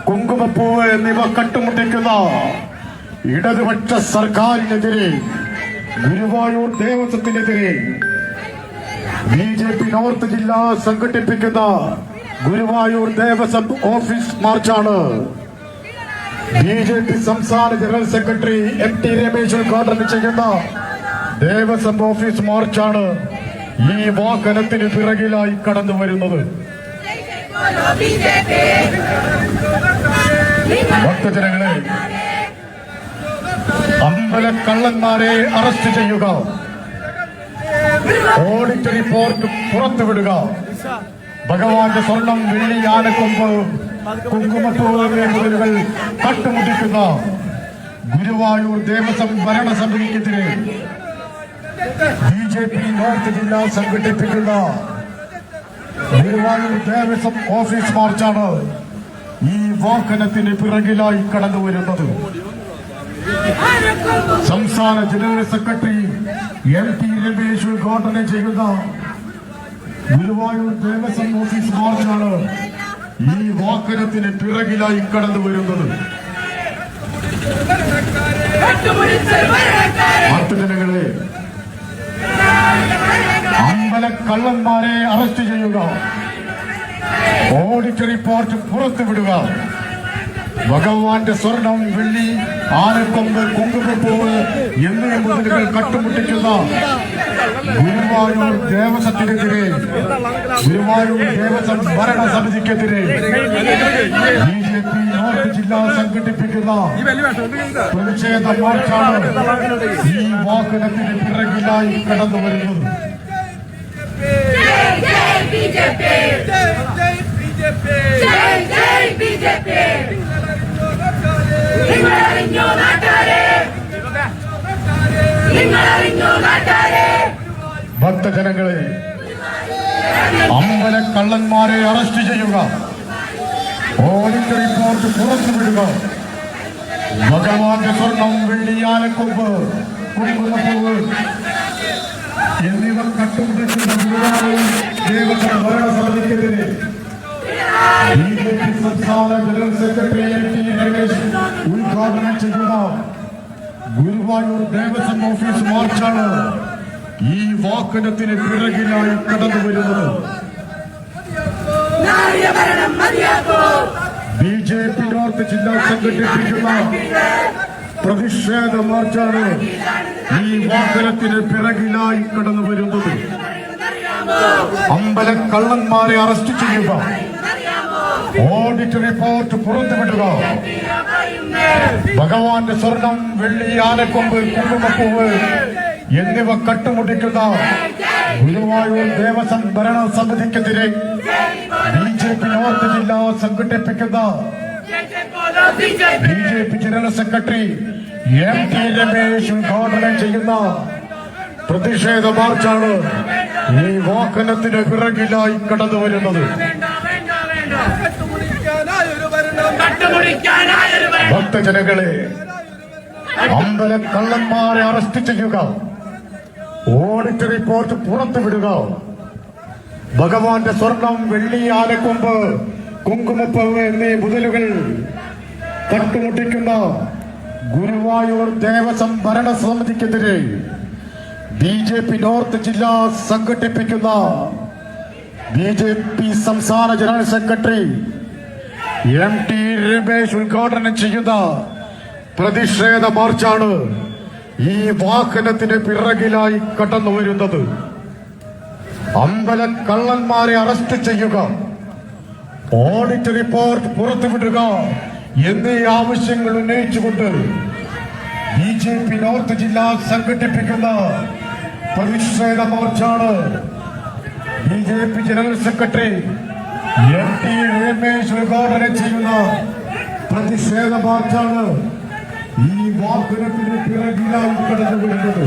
കുങ്കുമപ്പൂവ് എന്നിവ കട്ടുമുട്ടിക്കുന്ന ഇടതുപക്ഷ സർക്കാരിനെതിരെ, ഗുരുവായൂർ ദേവസ്വത്തിനെതിരെ BJP നോർത്ത് ജില്ല സംഘടിപ്പിക്കുന്ന ഗുരുവായൂർ ദേവസ്വം ഓഫീസ് മാർച്ചാണ്. BJP സംസ്ഥാന ജനറൽ സെക്രട്ടറി MT രമേശ് ഉദ്ഘാടനം ചെയ്യുന്ന ദേവസ്വം ഓഫീസ് മാർച്ചാണ് ഈ വാഹനത്തിന് പിറകിലായി കടന്നു വരുന്നത്. ഭക്തജനങ്ങളെ, അമ്പലക്കള്ളന്മാരെ അറസ്റ്റ് ചെയ്യുക, ഓഡിറ്റ് റിപ്പോർട്ട് പുറത്തുവിടുക, ഭഗവാന്റെ സ്വർണം, വെള്ളി, ആനക്കൊമ്പ്, കുങ്കുമപ്പൂവ് മുതലുകൾ കട്ടുമുട്ടിക്കുന്ന ഗുരുവായൂർ ദേവസ്വം ഭരണസമിതിക്കെതിരെ BJP നോർത്ത് ജില്ല സംഘടിപ്പിക്കുന്ന ഗുരുവായൂർ ദേവസ്വം ഓഫീസ് മാർച്ചാണ് ഈ വാഹനത്തിന് പിറകിലായി കടന്നു വരുന്നത്. സംസ്ഥാന ജനറൽ സെക്രട്ടറി MT രമേശ് ഉദ്ഘാടനം ചെയ്യുന്ന ഗുരുവായൂർ ദേവസ്വം ഓഫീസ് മാർച്ചാണ് ഈ വാഹനത്തിന് പിറകിലായി കടന്നു വരുന്നത്. ഭക്തജനങ്ങളെ, അമ്പലക്കള്ളന്മാരെ അറസ്റ്റ് ചെയ്യുക, ഓഡിറ്റ് റിപ്പോർട്ട് പുറത്തുവിടുക, ഭഗവാന്റെ സ്വർണം, വെള്ളി, ആനക്കൊമ്പ്, കുങ്കുമപ്പൂവ് എന്നീ മുതലുകൾ കട്ടുമുട്ടിക്കുന്ന ഗുരുവായൂർ ദേവസ്വത്തിനെതിരെ, ഗുരുവായൂർ ദേവസ്വം ഭരണസമിതിക്കെതിരെ BJP നോർത്ത് ജില്ല സംഘടിപ്പിക്കുന്ന പ്രതിഷേധ മാർച്ചാണ് ഈ വാഹനത്തിന് പിറകിലായി കടന്നു വരുന്നത്. ഭക്തജനങ്ങളെ, അമ്പലക്കള്ളന്മാരെ അറസ്റ്റ് ചെയ്യുക, ഓഡിറ്റ് റിപ്പോർട്ട് പുറത്തുവിടുക, ഭഗവാന്റെ സ്വർണം, വെള്ളി, ആനക്കൊമ്പ്, കുങ്കുമപ്പൂവ് എന്നിവ കട്ടുമുട്ടിക്കുന്ന ഗുരുവായൂർ ദേവസ്വം ഭരണസമിതിക്കെതിരെ BJP സംസ്ഥാന ജനറൽ സെക്രട്ടറി MT രമേശ് ഉദ്ഘാടനം ചെയ്യുന്ന ഗുരുവായൂർ ദേവസ്വം ഓഫീസ് മാർച്ചാണ് ഈ വാഹനത്തിന് പിറകിലായി കടന്നു വരുന്നത്. BJP നോർത്ത് ജില്ല സംഘടിപ്പിക്കുന്ന പ്രതിഷേധ മാർച്ചാണ് ഈ വാഹനത്തിന് പിറകിലായി കടന്നു വരുന്നത്. അമ്പലക്കള്ളന്മാരെ അറസ്റ്റ് ചെയ്യുക, ഓഡിറ്റ് റിപ്പോർട്ട് പുറത്തുവിടുക, ഭഗവാന്റെ സ്വർണം, വെള്ളി, ആനക്കൊമ്പ്, കുങ്കുമപ്പൂവ് എന്നിവ കട്ടുമുട്ടിക്കുന്ന ഗുരുവായൂർ ദേവസ്വം ഭരണസമിതിക്കെതിരെ BJP നോർത്ത് ജില്ല സംഘടിപ്പിക്കുന്ന BJP general secretary MT Ramesh ഉദ്ഘാടനം ചെയ്യുന്ന പ്രതിഷേധ മാർച്ചാണ് ഈ വാഹനത്തിന് പിറകിലായി കടന്നു വരുന്നത്. ഭക്തജനങ്ങളെ, അമ്പലക്കള്ളന്മാരെ അറസ്റ്റ് ചെയ്യുക, ഓഡിറ്റ് റിപ്പോർട്ട് പുറത്തുവിടുക, ഭഗവാന്റെ സ്വർണം, വെള്ളി, ആനക്കൊമ്പ്, കുങ്കുമപ്പൂവ് എന്നീ മുതലുകൾ കട്ടുമുട്ടിക്കുന്ന ഗുരുവായൂർ ദേവസ്വം ഭരണസമിതിക്കെതിരെ BJP നോർത്ത് ജില്ല സംഘടിപ്പിക്കുന്ന BJP സംസ്ഥാന ജനറൽ സെക്രട്ടറി MT രമേശ് ഉദ്ഘാടനം ചെയ്യുന്ന പ്രതിഷേധ മാർച്ചാണ് ഈ വാഹനത്തിന് പിറകിലായി കടന്നു വരുന്നത്. അമ്പലക്കള്ളന്മാരെ അറസ്റ്റ് ചെയ്യുക, ഓഡിറ്റ് റിപ്പോർട്ട് പുറത്തുവിടുക എന്നീ ആവശ്യങ്ങൾ ഉന്നയിച്ചുകൊണ്ട് BJP നോർത്ത് ജില്ല സംഘടിപ്പിക്കുന്ന പ്രതിഷേധ മാർച്ചാണ് BJP general secretary MT Ramesh ഉദ്ഘാടനം ചെയ്യുന്ന പ്രതിഷേധ മാർച്ചാണ് ഈ വാഹനത്തിന് പിറകിലായി കടന്നു വരുന്നത്.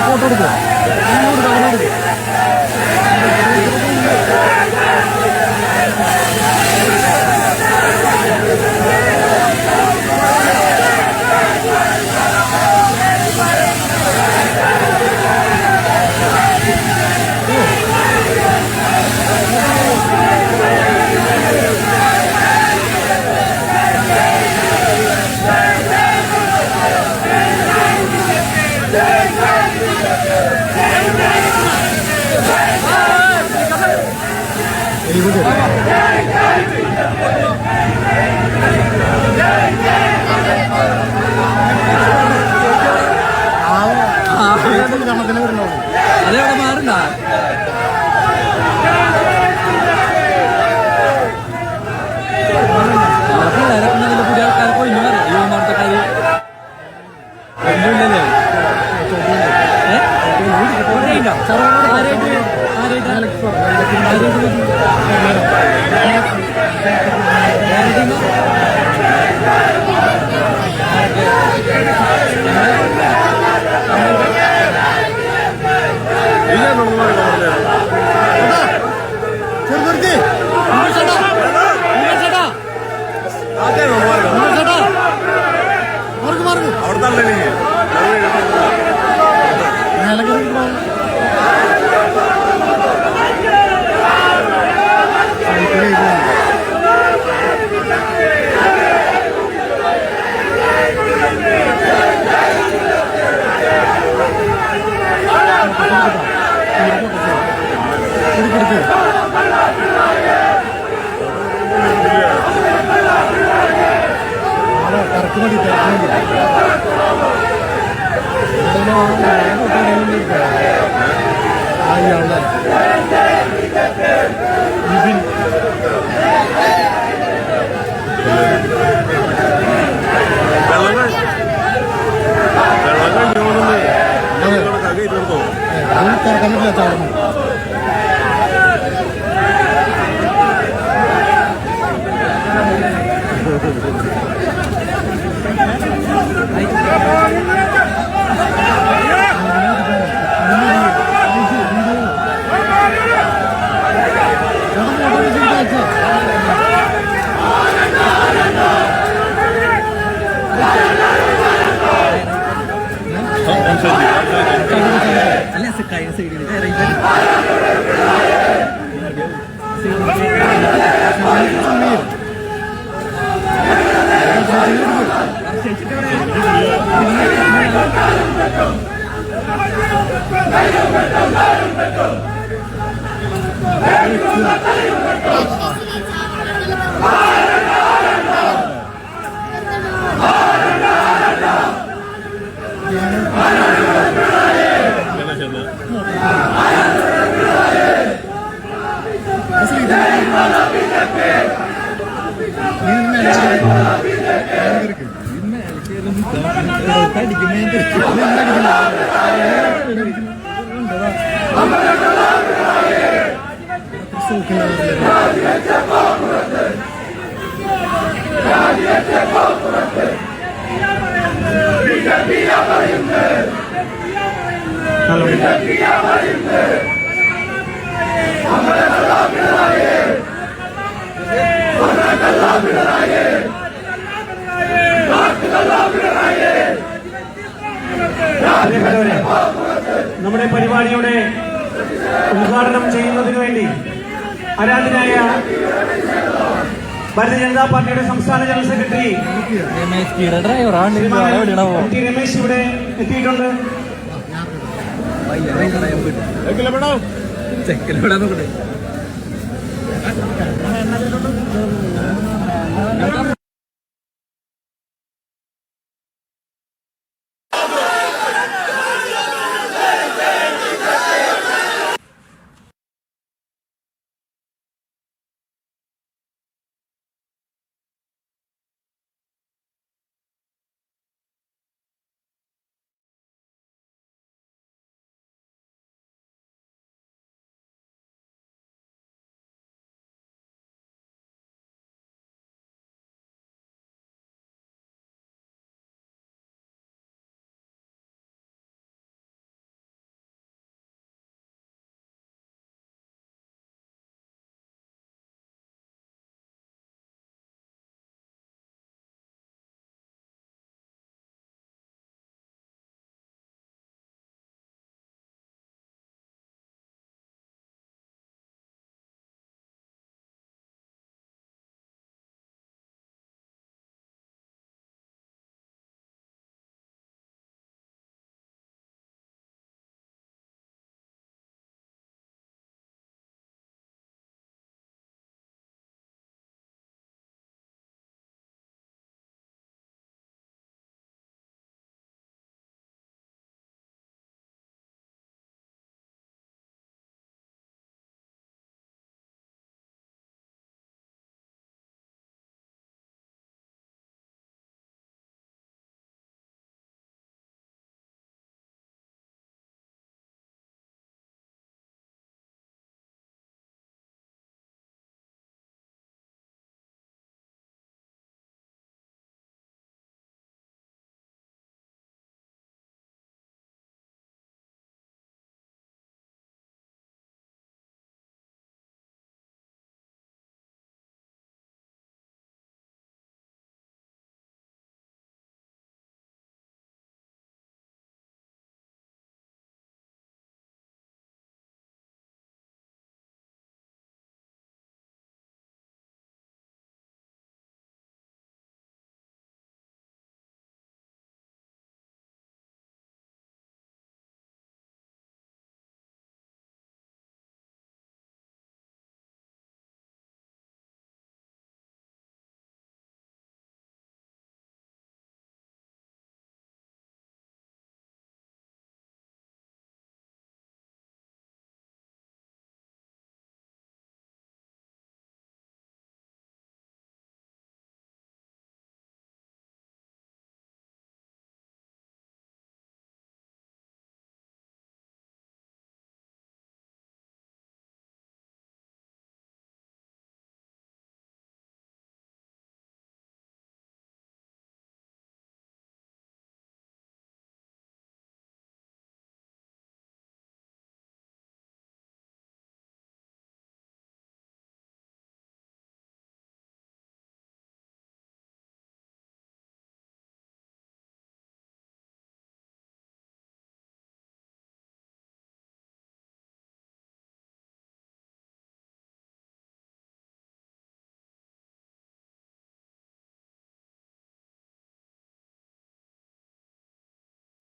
ഫോട്ടോ എടുക്കുക അതെവിടെ മാറണ്ട പുതിയ ആൾക്കാരെ പോയി യുവമാർത്തക്കാര് ഒന്നുമില്ലല്ലേ നമ്മുടെ പരിപാടിയുടെ ഉദ്ഘാടനം ചെയ്യുന്നതിന് വേണ്ടി ആരാധനായ ഭാരതീയ ജനതാ പാർട്ടിയുടെ സംസ്ഥാന ജനറൽ സെക്രട്ടറി രമേശ് ഇവിടെ എത്തിയിട്ടുണ്ട്.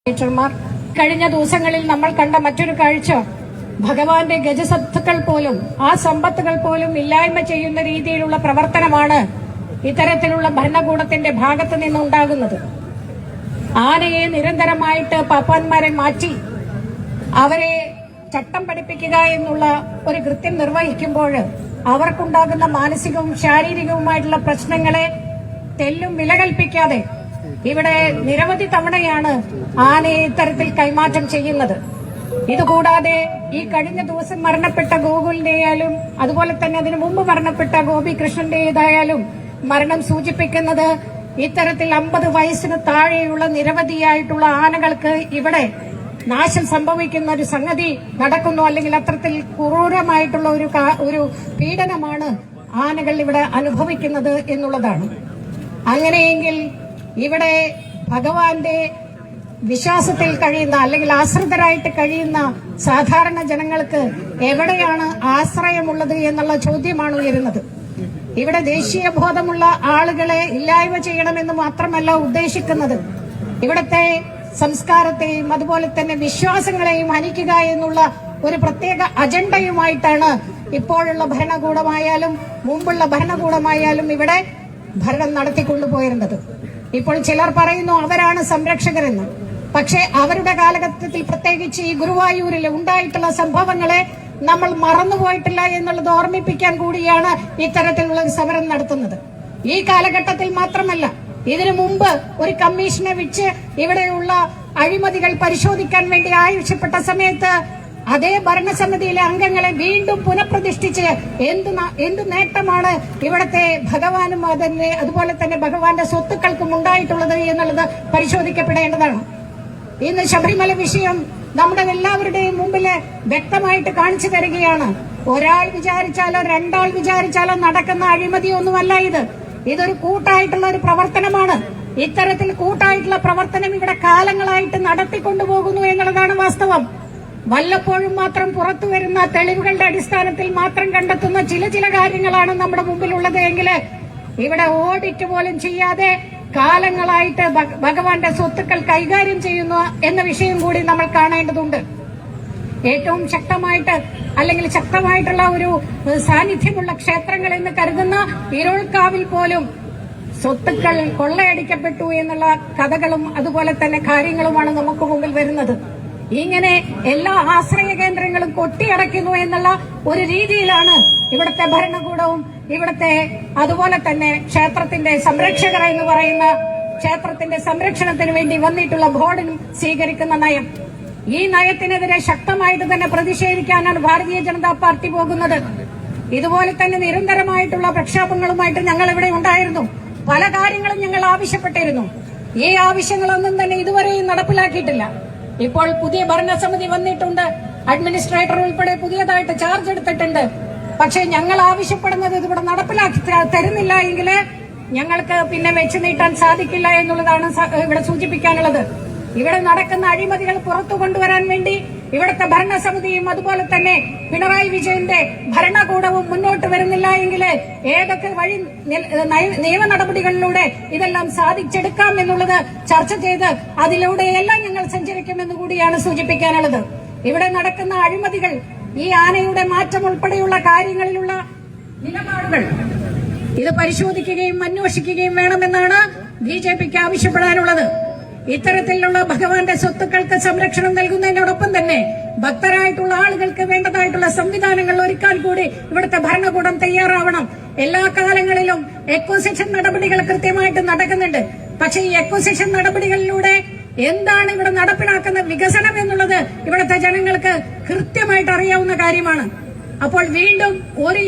ടീച്ചർമാർ. കഴിഞ്ഞ ദിവസങ്ങളിൽ നമ്മൾ കണ്ട മറ്റൊരു കാഴ്ച ഭഗവാന്റെ ഗജസത്തുക്കൾ പോലും ആ സമ്പത്തുകൾ പോലും ഇല്ലായ്മ ചെയ്യുന്ന രീതിയിലുള്ള പ്രവർത്തനമാണ് ഇത്തരത്തിലുള്ള ഭരണകൂടത്തിന്റെ ഭാഗത്ത് നിന്നുണ്ടാകുന്നത്. ആനയെ നിരന്തരമായിട്ട് പാപ്പാന്മാരെ മാറ്റി അവരെ ചട്ടം പഠിപ്പിക്കുക എന്നുള്ള ഒരു കൃത്യം നിർവഹിക്കുമ്പോൾ അവർക്കുണ്ടാകുന്ന മാനസികവും ശാരീരികവുമായിട്ടുള്ള പ്രശ്നങ്ങളെ തെല്ലും വില കൽപ്പിക്കാതെ ഇവിടെ നിരവധി തവണയാണ് ആനയെ ഇത്തരത്തിൽ കൈമാറ്റം ചെയ്യുന്നത്. ഇതുകൂടാതെ ഈ കഴിഞ്ഞ ദിവസം മരണപ്പെട്ട ഗോകുലിന്റെയായാലും അതുപോലെ തന്നെ അതിനു മുമ്പ് മരണപ്പെട്ട ഗോപികൃഷ്ണന്റേതായാലും മരണം സൂചിപ്പിക്കുന്നത് ഇത്തരത്തിൽ 50 വയസ്സിന് താഴെയുള്ള നിരവധിയായിട്ടുള്ള ആനകൾക്ക് ഇവിടെ നാശം സംഭവിക്കുന്ന ഒരു സംഗതി നടക്കുന്നു. അല്ലെങ്കിൽ അത്തരത്തിൽ ക്രൂരമായിട്ടുള്ള ഒരു പീഡനമാണ് ആനകൾ ഇവിടെ അനുഭവിക്കുന്നത് എന്നുള്ളതാണ്. അങ്ങനെയെങ്കിൽ ഇവിടെ ഭഗവാന്റെ വിശ്വാസത്തിൽ കഴിയുന്ന അല്ലെങ്കിൽ ആശ്രിതരായിട്ട് കഴിയുന്ന സാധാരണ ജനങ്ങൾക്ക് എവിടെയാണ് ആശ്രയമുള്ളത് എന്നുള്ള ചോദ്യമാണ് ഉയരുന്നത്. ഇവിടെ ദേശീയ ബോധമുള്ള ആളുകളെ ഇല്ലായ്മ ചെയ്യണമെന്ന് മാത്രമല്ല ഉദ്ദേശിക്കുന്നത്, ഇവിടത്തെ സംസ്കാരത്തെയും അതുപോലെ തന്നെ വിശ്വാസങ്ങളെയും ഹനിക്കുക എന്നുള്ള ഒരു പ്രത്യേക അജണ്ടയുമായിട്ടാണ് ഇപ്പോഴുള്ള ഭരണകൂടമായാലും മുമ്പുള്ള ഭരണകൂടമായാലും ഇവിടെ ഭരണം നടത്തിക്കൊണ്ടുപോയിരുന്നത്. ഇപ്പോൾ ചിലർ പറയുന്നു അവരാണ് സംരക്ഷകരെന്ന്. പക്ഷേ അവരുടെ കാലഘട്ടത്തിൽ പ്രത്യേകിച്ച് ഈ ഗുരുവായൂരിൽ ഉണ്ടായിട്ടുള്ള സംഭവങ്ങളെ നമ്മൾ മറന്നുപോയിട്ടില്ല എന്നുള്ളത് ഓർമ്മിപ്പിക്കാൻ കൂടിയാണ് ഇത്തരത്തിലുള്ള സമരം നടത്തുന്നത്. ഈ കാലഘട്ടത്തിൽ മാത്രമല്ല, ഇതിനു മുമ്പ് ഒരു കമ്മീഷനെ വെച്ച് ഇവിടെയുള്ള അഴിമതികൾ പരിശോധിക്കാൻ വേണ്ടി ആവശ്യപ്പെട്ട സമയത്ത് അതേ ഭരണസമിതിയിലെ അംഗങ്ങളെ വീണ്ടും പുനഃപ്രതിഷ്ഠിച്ച് എന്ത് നേട്ടമാണ് ഇവിടത്തെ ഭഗവാനും അതിന്റെ അതുപോലെ തന്നെ ഭഗവാന്റെ സ്വത്തുക്കൾക്കും ഉണ്ടായിട്ടുള്ളത് എന്നുള്ളത് പരിശോധിക്കപ്പെടേണ്ടതാണ്. ഇന്ന് ശബരിമല വിഷയം നമ്മുടെ എല്ലാവരുടെയും മുമ്പിൽ വ്യക്തമായിട്ട് കാണിച്ചു തരികയാണ്. ഒരാൾ വിചാരിച്ചാലോ രണ്ടാൾ വിചാരിച്ചാലോ നടക്കുന്ന അഴിമതിയൊന്നുമല്ല ഇത്. ഇതൊരു കൂട്ടായിട്ടുള്ള ഒരു പ്രവർത്തനമാണ്. ഇത്തരത്തിൽ കൂട്ടായിട്ടുള്ള പ്രവർത്തനം ഇവിടെ കാലങ്ങളായിട്ട് നടത്തിക്കൊണ്ടുപോകുന്നു എന്നുള്ളതാണ് വാസ്തവം. വല്ലപ്പോഴും മാത്രം പുറത്തു വരുന്ന തെളിവുകളുടെ അടിസ്ഥാനത്തിൽ മാത്രം കണ്ടെത്തുന്ന ചില കാര്യങ്ങളാണ് നമ്മുടെ മുമ്പിലുള്ളത് എങ്കിൽ ഇവിടെ ഓഡിറ്റ് പോലും ചെയ്യാതെ കാലങ്ങളായിട്ട് ഭഗവാന്റെ സ്വത്തുക്കൾ കൈകാര്യം ചെയ്യുന്നു എന്ന വിഷയം കൂടി നമ്മൾ കാണേണ്ടതുണ്ട്. ഏറ്റവും ശക്തമായിട്ട് അല്ലെങ്കിൽ ശക്തമായിട്ടുള്ള ഒരു സാന്നിധ്യമുള്ള ക്ഷേത്രങ്ങൾ എന്ന് കരുതുന്ന ഇരുൾക്കാവിൽ പോലും സ്വത്തുക്കൾ കൊള്ളയടിക്കപ്പെട്ടു എന്നുള്ള കഥകളും അതുപോലെ തന്നെ കാര്യങ്ങളുമാണ് നമുക്ക് മുമ്പിൽ വരുന്നത്. ഇങ്ങനെ എല്ലാ ആശ്രയ കേന്ദ്രങ്ങളും കൊട്ടിയടയ്ക്കുന്നു എന്നുള്ള ഒരു രീതിയിലാണ് ഇവിടുത്തെ ഭരണകൂടവും ഇവിടുത്തെ അതുപോലെ തന്നെ ക്ഷേത്രത്തിന്റെ സംരക്ഷകർ എന്ന് പറയുന്ന ക്ഷേത്രത്തിന്റെ സംരക്ഷണത്തിന് വേണ്ടി വന്നിട്ടുള്ള ബോർഡിനും സ്വീകരിക്കുന്ന നയം. ഈ നയത്തിനെതിരെ ശക്തമായിട്ട് തന്നെ പ്രതിഷേധിക്കാനാണ് ഭാരതീയ ജനതാ പാർട്ടി പോകുന്നത്. ഇതുപോലെ തന്നെ നിരന്തരമായിട്ടുള്ള പ്രക്ഷോഭങ്ങളുമായിട്ട് ഞങ്ങൾ ഇവിടെ ഉണ്ടായിരുന്നു. പല കാര്യങ്ങളും ഞങ്ങൾ ആവശ്യപ്പെട്ടിരുന്നു. ഈ ആവശ്യങ്ങളൊന്നും തന്നെ ഇതുവരെയും നടപ്പിലാക്കിയിട്ടില്ല. ഇപ്പോൾ പുതിയ ഭരണസമിതി വന്നിട്ടുണ്ട്, അഡ്മിനിസ്ട്രേറ്റർ ഉൾപ്പെടെ പുതിയതായിട്ട് ചാർജ് എടുത്തിട്ടുണ്ട്. പക്ഷെ ഞങ്ങൾ ആവശ്യപ്പെടുന്നത് ഇതിവിടെ നടപ്പിലാക്കി തരുന്നില്ല എങ്കിൽ ഞങ്ങൾക്ക് പിന്നെ വെച്ച് നീട്ടാൻ സാധിക്കില്ല എന്നുള്ളതാണ് ഇവിടെ സൂചിപ്പിക്കാനുള്ളത്. ഇവിടെ നടക്കുന്ന അഴിമതികൾ പുറത്തു കൊണ്ടുവരാൻ വേണ്ടി ഇവിടുത്തെ ഭരണസമിതിയും അതുപോലെ തന്നെ പിണറായി വിജയന്റെ ഭരണകൂടവും മുന്നോട്ട് വരുന്നില്ല എങ്കിൽ ഏതൊക്കെ വഴി നിയമ നടപടികളിലൂടെ ഇതെല്ലാം സാധിച്ചെടുക്കാം എന്നുള്ളത് ചർച്ച ചെയ്ത് അതിലൂടെയെല്ലാം ഞങ്ങൾ സഞ്ചരിക്കുമെന്ന് കൂടിയാണ് സൂചിപ്പിക്കാനുള്ളത്. ഇവിടെ നടക്കുന്ന അഴിമതികൾ, ഈ ആനയുടെ മാറ്റം ഉൾപ്പെടെയുള്ള കാര്യങ്ങളിലുള്ള നിലപാടുകൾ ഇത് പരിശോധിക്കുകയും അന്വേഷിക്കുകയും വേണമെന്നാണ് BJPക്ക് ആവശ്യപ്പെടാനുള്ളത്. ഇത്തരത്തിലുള്ള ഭഗവാന്റെ സ്വത്തുക്കൾക്ക് സംരക്ഷണം നൽകുന്നതിനോടൊപ്പം തന്നെ ഭക്തരായിട്ടുള്ള ആളുകൾക്ക് വേണ്ടതായിട്ടുള്ള സംവിധാനങ്ങൾ ഒരുക്കാൻ കൂടി ഇവിടുത്തെ ഭരണകൂടം തയ്യാറാവണം. എല്ലാ കാലങ്ങളിലും എക്കോസിഷൻ നടപടികൾ കൃത്യമായിട്ട് നടക്കുന്നുണ്ട്. പക്ഷേ ഈ എക്കോസിഷൻ നടപടികളിലൂടെ എന്താണ് ഇവിടെ നടപ്പിലാക്കുന്ന വികസനം എന്നുള്ളത് ഇവിടുത്തെ ജനങ്ങൾക്ക് കൃത്യമായിട്ട് അറിയാവുന്ന കാര്യമാണ്. അപ്പോൾ വീണ്ടും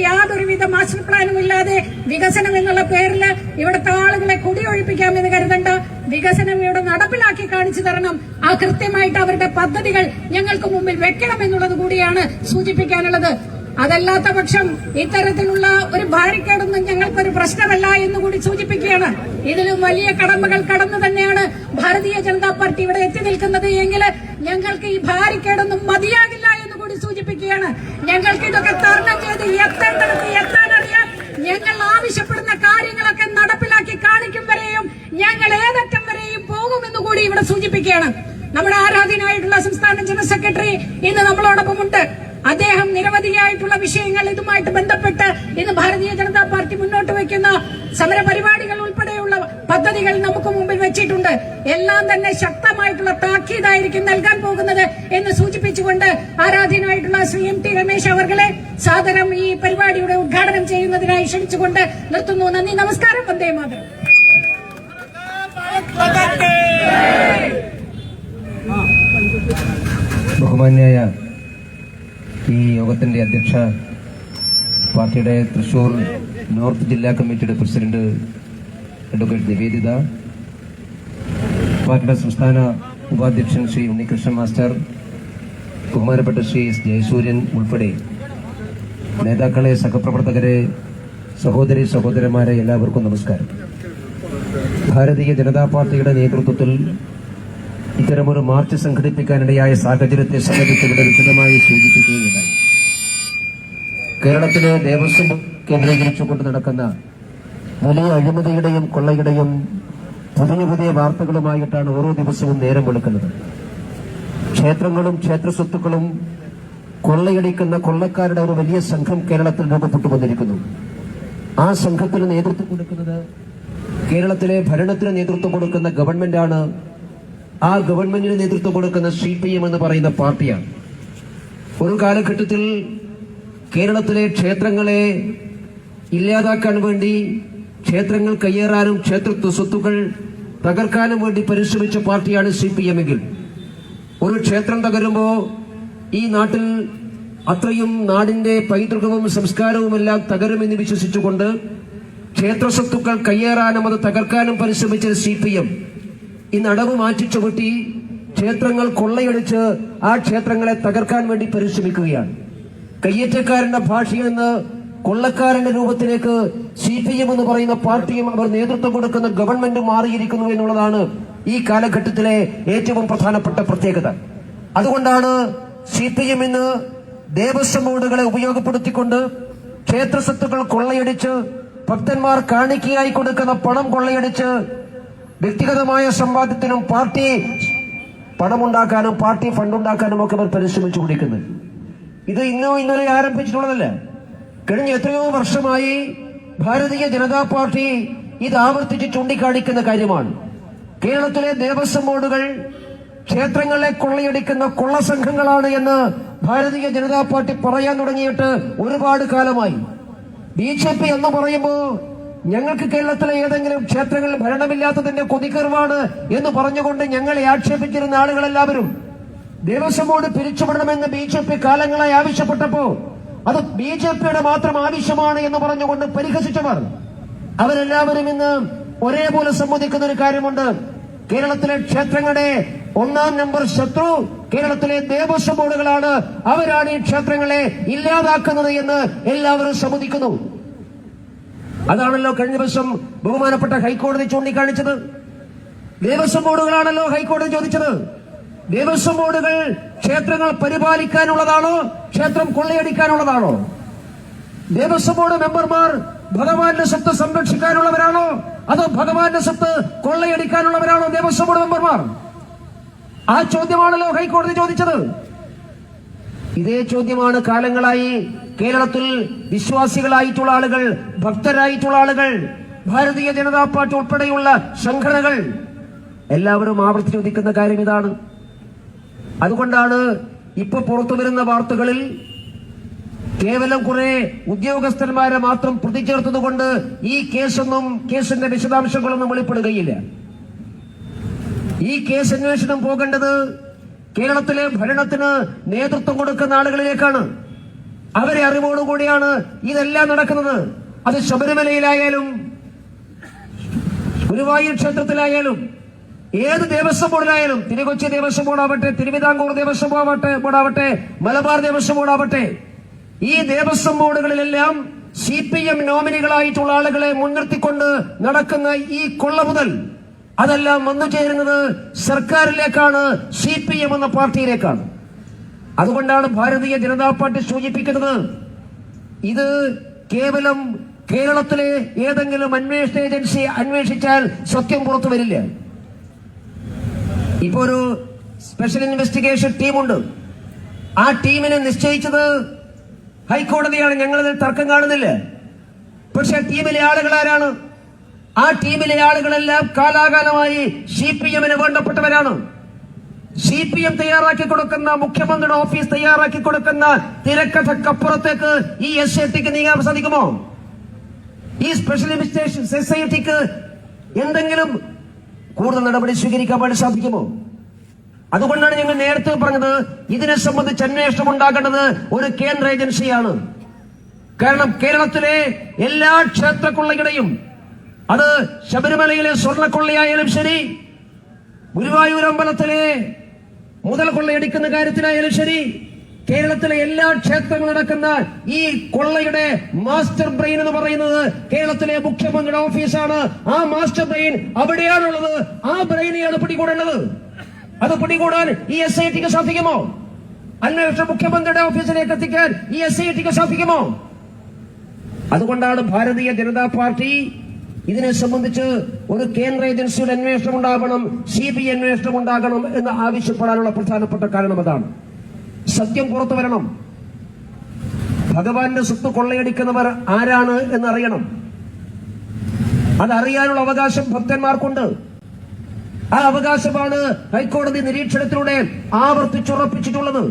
യാതൊരുവിധ മാസ്റ്റർ പ്ലാനും ഇല്ലാതെ വികസനം എന്നുള്ള പേരിൽ ഇവിടുത്തെ ആളുകളെ കുടിയൊഴിപ്പിക്കാമെന്ന് കരുതണ്ട. വികസനം ഇവിടെ നടപ്പിലാക്കി കാണിച്ചു തരണം. ആ കൃത്യമായിട്ട് അവരുടെ പദ്ധതികൾ ഞങ്ങൾക്ക് മുമ്പിൽ വെക്കണം എന്നുള്ളത് കൂടിയാണ് സൂചിപ്പിക്കാനുള്ളത്. അതല്ലാത്ത പക്ഷം ഇത്തരത്തിലുള്ള ഒരു ബാരിക്കേഡൊന്നും ഞങ്ങൾക്കൊരു പ്രശ്നമല്ല എന്നുകൂടി സൂചിപ്പിക്കുകയാണ്. ഇതിലും വലിയ കടമ്പകൾ കടന്നു തന്നെയാണ് ഭാരതീയ ജനതാ പാർട്ടി ഇവിടെ എത്തി നിൽക്കുന്നത് എങ്കിൽ ഞങ്ങൾക്ക് ഈ ബാരിക്കേഡൊന്നും മതിയാകില്ല എന്നുകൂടി സൂചിപ്പിക്കുകയാണ്. ഞങ്ങൾക്ക് ഇതൊക്കെ തരണം ചെയ്ത് എത്തേണ്ടടുത്ത് എത്താനറിയാം. ഞങ്ങൾ ആവശ്യപ്പെടുന്ന കാര്യങ്ങളൊക്കെ നടപ്പിലാക്കി കാണിക്കും വരെയും ഞങ്ങൾ ഏതറ്റം വരെയും പോകുമെന്നുകൂടി ഇവിടെ സൂചിപ്പിക്കുകയാണ്. നമ്മുടെ ആരാധനായിട്ടുള്ള സംസ്ഥാന ജനറൽ സെക്രട്ടറി ഇന്ന് നമ്മളോടൊപ്പമുണ്ട്. അദ്ദേഹം നിരവധിയായിട്ടുള്ള വിഷയങ്ങൾ ഇതുമായിട്ട് ബന്ധപ്പെട്ട് ഇന്ന് ഭാരതീയ ജനതാ പാർട്ടി മുന്നോട്ട് വയ്ക്കുന്ന സമര പരിപാടികൾ ഉൾപ്പെടെയുള്ള പദ്ധതികൾ നമുക്ക് മുമ്പിൽ വെച്ചിട്ടുണ്ട്. എല്ലാം തന്നെ ശക്തമായിട്ടുള്ള താക്കീതായിരിക്കും നൽകാൻ പോകുന്നത് എന്ന് സൂചിപ്പിച്ചുകൊണ്ട് ആരാധനായിട്ടുള്ള ശ്രീ MT രമേശ് അവർകളെ സാദരം ഈ പരിപാടിയുടെ ഉദ്ഘാടനം ചെയ്യുന്നതിനായി ക്ഷണിച്ചുകൊണ്ട് നിർത്തുന്നു. നന്ദി, നമസ്കാരം, വന്ദേ മാതരം. ബഹുമാന്യായ ഈ യോഗത്തിന്റെ അധ്യക്ഷ, പാർട്ടിയുടെ തൃശൂർ നോർത്ത് ജില്ലാ കമ്മിറ്റിയുടെ പ്രസിഡന്റ് അഡ്വക്കേറ്റ് നിവേദിത, പാർട്ടിയുടെ സംസ്ഥാന ഉപാധ്യക്ഷൻ ശ്രീ ഉണ്ണികൃഷ്ണൻ മാസ്റ്റർ, ബഹുമാനപ്പെട്ട ശ്രീ S. ജയസൂര്യൻ ഉൾപ്പെടെ നേതാക്കളെ, സഹപ്രവർത്തകരെ, സഹോദരി സഹോദരന്മാരെ, എല്ലാവർക്കും നമസ്കാരം. ഭാരതീയ ജനതാ പാർട്ടിയുടെ നേതൃത്വത്തിൽ ഇത്തരമൊരു മാർച്ച് സംഘടിപ്പിക്കാനിടയായ സാഹചര്യത്തെ സംബന്ധിച്ച് ഇവിടെ വിശദമായി സൂചിപ്പിക്കുകയുണ്ടായി. കേരളത്തിലെ ദേവസ്വം കേന്ദ്രീകരിച്ചുകൊണ്ട് നടക്കുന്ന വലിയ അഴിമതിയുടെയും കൊള്ളയുടെയും പുതിയ വാർത്തകളുമായിട്ടാണ് ഓരോ ദിവസവും നേരം വെളുക്കുന്നത്. ക്ഷേത്രങ്ങളും ക്ഷേത്രസ്വത്തുക്കളും കൊള്ളയടിക്കുന്ന കൊള്ളക്കാരുടെ ഒരു വലിയ സംഘം കേരളത്തിൽ രൂപപ്പെട്ടു വന്നിരിക്കുന്നു. ആ സംഘത്തിന് നേതൃത്വം കൊടുക്കുന്നത് കേരളത്തിലെ ഭരണത്തിന് നേതൃത്വം കൊടുക്കുന്ന ഗവൺമെന്റാണ്. ആ ഗവൺമെന്റിന് നേതൃത്വം കൊടുക്കുന്ന CPM എന്ന് പറയുന്ന പാർട്ടിയാണ്. ഒരു കാലഘട്ടത്തിൽ കേരളത്തിലെ ക്ഷേത്രങ്ങളെ ഇല്ലാതാക്കാൻ വേണ്ടി, ക്ഷേത്രങ്ങൾ കയ്യേറാനും ക്ഷേത്ര സ്വത്തുക്കൾ തകർക്കാനും വേണ്ടി പരിശ്രമിച്ച പാർട്ടിയാണ് CPM എങ്കിൽ, ഒരു ക്ഷേത്രം തകരുമ്പോ ഈ നാട്ടിൽ അത്രയും നാടിന്റെ പൈതൃകവും സംസ്കാരവുമെല്ലാം തകരുമെന്ന് വിശ്വസിച്ചുകൊണ്ട് ക്ഷേത്ര സ്വത്തുക്കൾ കയ്യേറാനും അത് തകർക്കാനും പരിശ്രമിച്ച CPM ഇന്ന് അടവ് മാറ്റി ചുവട്ടി ക്ഷേത്രങ്ങൾ കൊള്ളയടിച്ച് ആ ക്ഷേത്രങ്ങളെ തകർക്കാൻ വേണ്ടി പരിശ്രമിക്കുകയാണ്. കയ്യേറ്റക്കാരന്റെ ഭാഷയിൽ നിന്ന് കൊള്ളക്കാരന്റെ രൂപത്തിലേക്ക് CPM എന്ന് പറയുന്ന പാർട്ടിയും അവർ നേതൃത്വം കൊടുക്കുന്ന ഗവൺമെന്റ് മാറിയിരിക്കുന്നു എന്നുള്ളതാണ് ഈ കാലഘട്ടത്തിലെ ഏറ്റവും പ്രധാനപ്പെട്ട പ്രത്യേകത. അതുകൊണ്ടാണ് CPM ഇന്ന് ദേവസ്വം ബോർഡുകളെ ഉപയോഗപ്പെടുത്തിക്കൊണ്ട് ക്ഷേത്ര സ്വത്തുക്കൾ കൊള്ളയടിച്ച്, ഭക്തന്മാർ കാണിക്കയായി കൊടുക്കുന്ന പണം കൊള്ളയടിച്ച് വ്യക്തിഗതമായ സമ്പാദ്യത്തിനും പാർട്ടി പണമുണ്ടാക്കാനും പാർട്ടി ഫണ്ടുണ്ടാക്കാനും ഒക്കെ അവർ പരിശ്രമിച്ചു കൊണ്ടിരിക്കുന്നത്. ഇത് ഇന്നലെ ആരംഭിച്ചിട്ടുള്ളതല്ല. കഴിഞ്ഞ എത്രയോ വർഷമായി ഭാരതീയ ജനതാ പാർട്ടി ഇത് ആവർത്തിച്ച് ചൂണ്ടിക്കാണിക്കുന്ന കാര്യമാണ്. കേരളത്തിലെ ദേവസ്വം ബോർഡുകൾ ക്ഷേത്രങ്ങളെ കൊള്ളയടിക്കുന്ന കൊള്ളസംഘങ്ങളാണ് എന്ന് ഭാരതീയ ജനതാ പാർട്ടി പറയാൻ തുടങ്ങിയിട്ട് ഒരുപാട് കാലമായി. BJP എന്ന് പറയുമ്പോൾ ഞങ്ങൾക്ക് കേരളത്തിലെ ഏതെങ്കിലും ക്ഷേത്രങ്ങളിൽ ഭരണമില്ലാത്തതിന്റെ കൊതിക്കറിവാണ് എന്ന് പറഞ്ഞുകൊണ്ട് ഞങ്ങളെ ആക്ഷേപിച്ചിരുന്ന ആളുകളെല്ലാവരും ദേവസ്വം ബോർഡ് പിരിച്ചുവിടണമെന്ന് BJP കാലങ്ങളായി ആവശ്യപ്പെട്ടപ്പോ അത് BJPയുടെ മാത്രം ആവശ്യമാണ് എന്ന് പറഞ്ഞുകൊണ്ട് പരിഹസിച്ചവർ അവരെല്ലാവരും ഇന്ന് ഒരേപോലെ സമ്മതിക്കുന്ന ഒരു കാര്യമുണ്ട്. കേരളത്തിലെ ക്ഷേത്രങ്ങളുടെ 1-ാം നമ്പർ ശത്രു കേരളത്തിലെ ദേവസ്വം ബോർഡുകളാണ്. അവരാണ് ഈ ക്ഷേത്രങ്ങളെ ഇല്ലാതാക്കുന്നത് എന്ന് എല്ലാവരും സമ്മതിക്കുന്നു. അതാണല്ലോ കഴിഞ്ഞ ദിവസം ബഹുമാനപ്പെട്ട ഹൈക്കോടതി ചൂണ്ടിക്കാണിച്ചത്. ദേവസ്വം ബോർഡുകളാണല്ലോ ഹൈക്കോടതി ചോദിച്ചത്. ദേവസ്വം ബോർഡുകൾ ക്ഷേത്രങ്ങൾ പരിപാലിക്കാനുള്ളതാണോ, ക്ഷേത്രം കൊള്ളയടിക്കാനുള്ളതാണോ? ദേവസ്വം ബോർഡ് മെമ്പർമാർ ഭഗവാന്റെ സ്വത്ത് സംരക്ഷിക്കാനുള്ളവരാണോ, അതോ ഭഗവാന്റെ സ്വത്ത് കൊള്ളയടിക്കാനുള്ളവരാണോ ദേവസ്വം ബോർഡ് മെമ്പർമാർ? ആ ചോദ്യമാണല്ലോ ഹൈക്കോടതി ചോദിച്ചത്. ഇതേ ചോദ്യമാണ് കാലങ്ങളായി കേരളത്തിൽ വിശ്വാസികളായിട്ടുള്ള ആളുകൾ, ഭക്തരായിട്ടുള്ള ആളുകൾ, ഭാരതീയ ജനതാ പാർട്ടി ഉൾപ്പെടെയുള്ള സംഘടനകൾ എല്ലാവരും ആവർത്തിച്ച് ചോദിക്കുന്ന കാര്യം ഇതാണ്. അതുകൊണ്ടാണ് ഇപ്പൊ പുറത്തുവരുന്ന വാർത്തകളിൽ കേവലം കുറെ ഉദ്യോഗസ്ഥന്മാരെ മാത്രം പ്രതി ചേർത്തതുകൊണ്ട് ഈ കേസിന്റെ വിശദാംശങ്ങളൊന്നും വെളിപ്പെടുകയില്ല. ഈ കേസ് അന്വേഷണം പോകേണ്ടത് കേരളത്തിലെ ഭരണത്തിന് നേതൃത്വം കൊടുക്കുന്ന ആളുകളിലേക്കാണ്. അവരെ അറിവോടുകൂടിയാണ് ഇതെല്ലാം നടക്കുന്നത്. അത് ശബരിമലയിലായാലും ഗുരുവായൂർ ക്ഷേത്രത്തിലായാലും ഏത് ദേവസ്വം ബോർഡിലായാലും, തിരുക്കൊച്ചി ദേവസ്വം ബോർഡാവട്ടെ, തിരുവിതാംകൂർ ദേവസ്വം ബോർഡാവട്ടെ, മലബാർ ദേവസ്വം ബോർഡാവട്ടെ, ഈ ദേവസ്വം ബോർഡുകളിലെല്ലാം CPM നോമിനികളായിട്ടുള്ള ആളുകളെ മുൻനിർത്തിക്കൊണ്ട് നടക്കുന്ന ഈ കൊള്ള മുതൽ അതെല്ലാം വന്നു ചേരുന്നത് സർക്കാരിലേക്കാണ്, CPM എന്ന പാർട്ടിയിലേക്കാണ്. അതുകൊണ്ടാണ് ഭാരതീയ ജനതാ പാർട്ടി സൂചിപ്പിക്കുന്നത് ഇത് കേവലം കേരളത്തിലെ ഏതെങ്കിലും അന്വേഷണ ഏജൻസി അന്വേഷിച്ചാൽ സത്യം പുറത്തു വരില്ല. ഇപ്പോ ഒരു സ്പെഷ്യൽ ഇൻവെസ്റ്റിഗേഷൻ ടീമുണ്ട്. ആ ടീമിനെ നിശ്ചയിച്ചത് ഹൈക്കോടതിയാണ്. ഞങ്ങളിതിൽ തർക്കം കാണുന്നില്ല. പക്ഷെ ടീമിലെ ആളുകൾ ആരാണ്? ആ ടീമിലെ ആളുകളെല്ലാം കാലാകാലമായി CPM-ന് വേണ്ടപ്പെട്ടവരാണ്. CPM തയ്യാറാക്കി കൊടുക്കുന്ന, മുഖ്യമന്ത്രിയുടെ ഓഫീസ് തയ്യാറാക്കി കൊടുക്കുന്ന തിരക്കഥക്കപ്പുറത്തേക്ക് ഈ SITക്ക് നീങ്ങാൻ സാധിക്കുമോ? ഈ സ്പെഷ്യൽ ഇൻവെസ്റ്റിഗേഷൻ SITക്ക് എന്തെങ്കിലും കൂടുതൽ നടപടി സ്വീകരിക്കാൻ വേണ്ടി സാധിക്കുമോ? അതുകൊണ്ടാണ് ഞങ്ങൾ നേരത്തെ പറഞ്ഞത്, ഇതിനെ സംബന്ധിച്ച് അന്വേഷണം ഉണ്ടാകേണ്ടത് ഒരു കേന്ദ്ര ഏജൻസിയാണ്. കാരണം കേരളത്തിലെ എല്ലാ ക്ഷേത്രക്കൊള്ളയുടെയും, അത് ശബരിമലയിലെ സ്വർണ്ണക്കൊള്ളയായാലും ശരി, ഗുരുവായൂർ അമ്പലത്തിലെ മുതൽ കൊള്ളയടിക്കുന്ന കാര്യത്തിലായാലും ശരി, കേരളത്തിലെ എല്ലാ ക്ഷേത്രങ്ങളും നടക്കുന്ന ഈ കൊള്ളയുടെ മാസ്റ്റർ ബ്രെയിൻ എന്ന് പറയുന്നത് കേരളത്തിലെ മുഖ്യമന്ത്രിയുടെ ഓഫീസാണ്. ആ മാസ്റ്റർ ബ്രെയിൻ അവിടെയാണുള്ളത്. ആ ബ്രെയിനെയാണ് പിടികൂടേണ്ടത്. അത് പിടികൂടാൻ ഈ SITക്ക് സാധിക്കുമോ? അന്വേഷണം മുഖ്യമന്ത്രിയുടെ ഓഫീസിലേക്ക് എത്തിക്കാൻ ഈ SITക്ക് സാധിക്കുമോ? അതുകൊണ്ടാണ് ഭാരതീയ ജനതാ പാർട്ടി ഇതിനെ സംബന്ധിച്ച് ഒരു കേന്ദ്ര ഏജൻസിയുടെ അന്വേഷണം ഉണ്ടാകണം, CBI അന്വേഷണം ഉണ്ടാകണം എന്ന് ആവശ്യപ്പെടാനുള്ള പ്രധാനപ്പെട്ട കാരണം അതാണ്. സത്യം പുറത്തു വരണം. ഭഗവാന്റെ സ്വത്ത് കൊള്ളയടിക്കുന്നവർ ആരാണ് എന്നറിയണം. അതറിയാനുള്ള അവകാശം ഭക്തന്മാർക്കുണ്ട്. ആ അവകാശമാണ് ഹൈക്കോടതി നിരീക്ഷണത്തിലൂടെ ആവർത്തിച്ചുറപ്പിച്ചിട്ടുള്ളത്.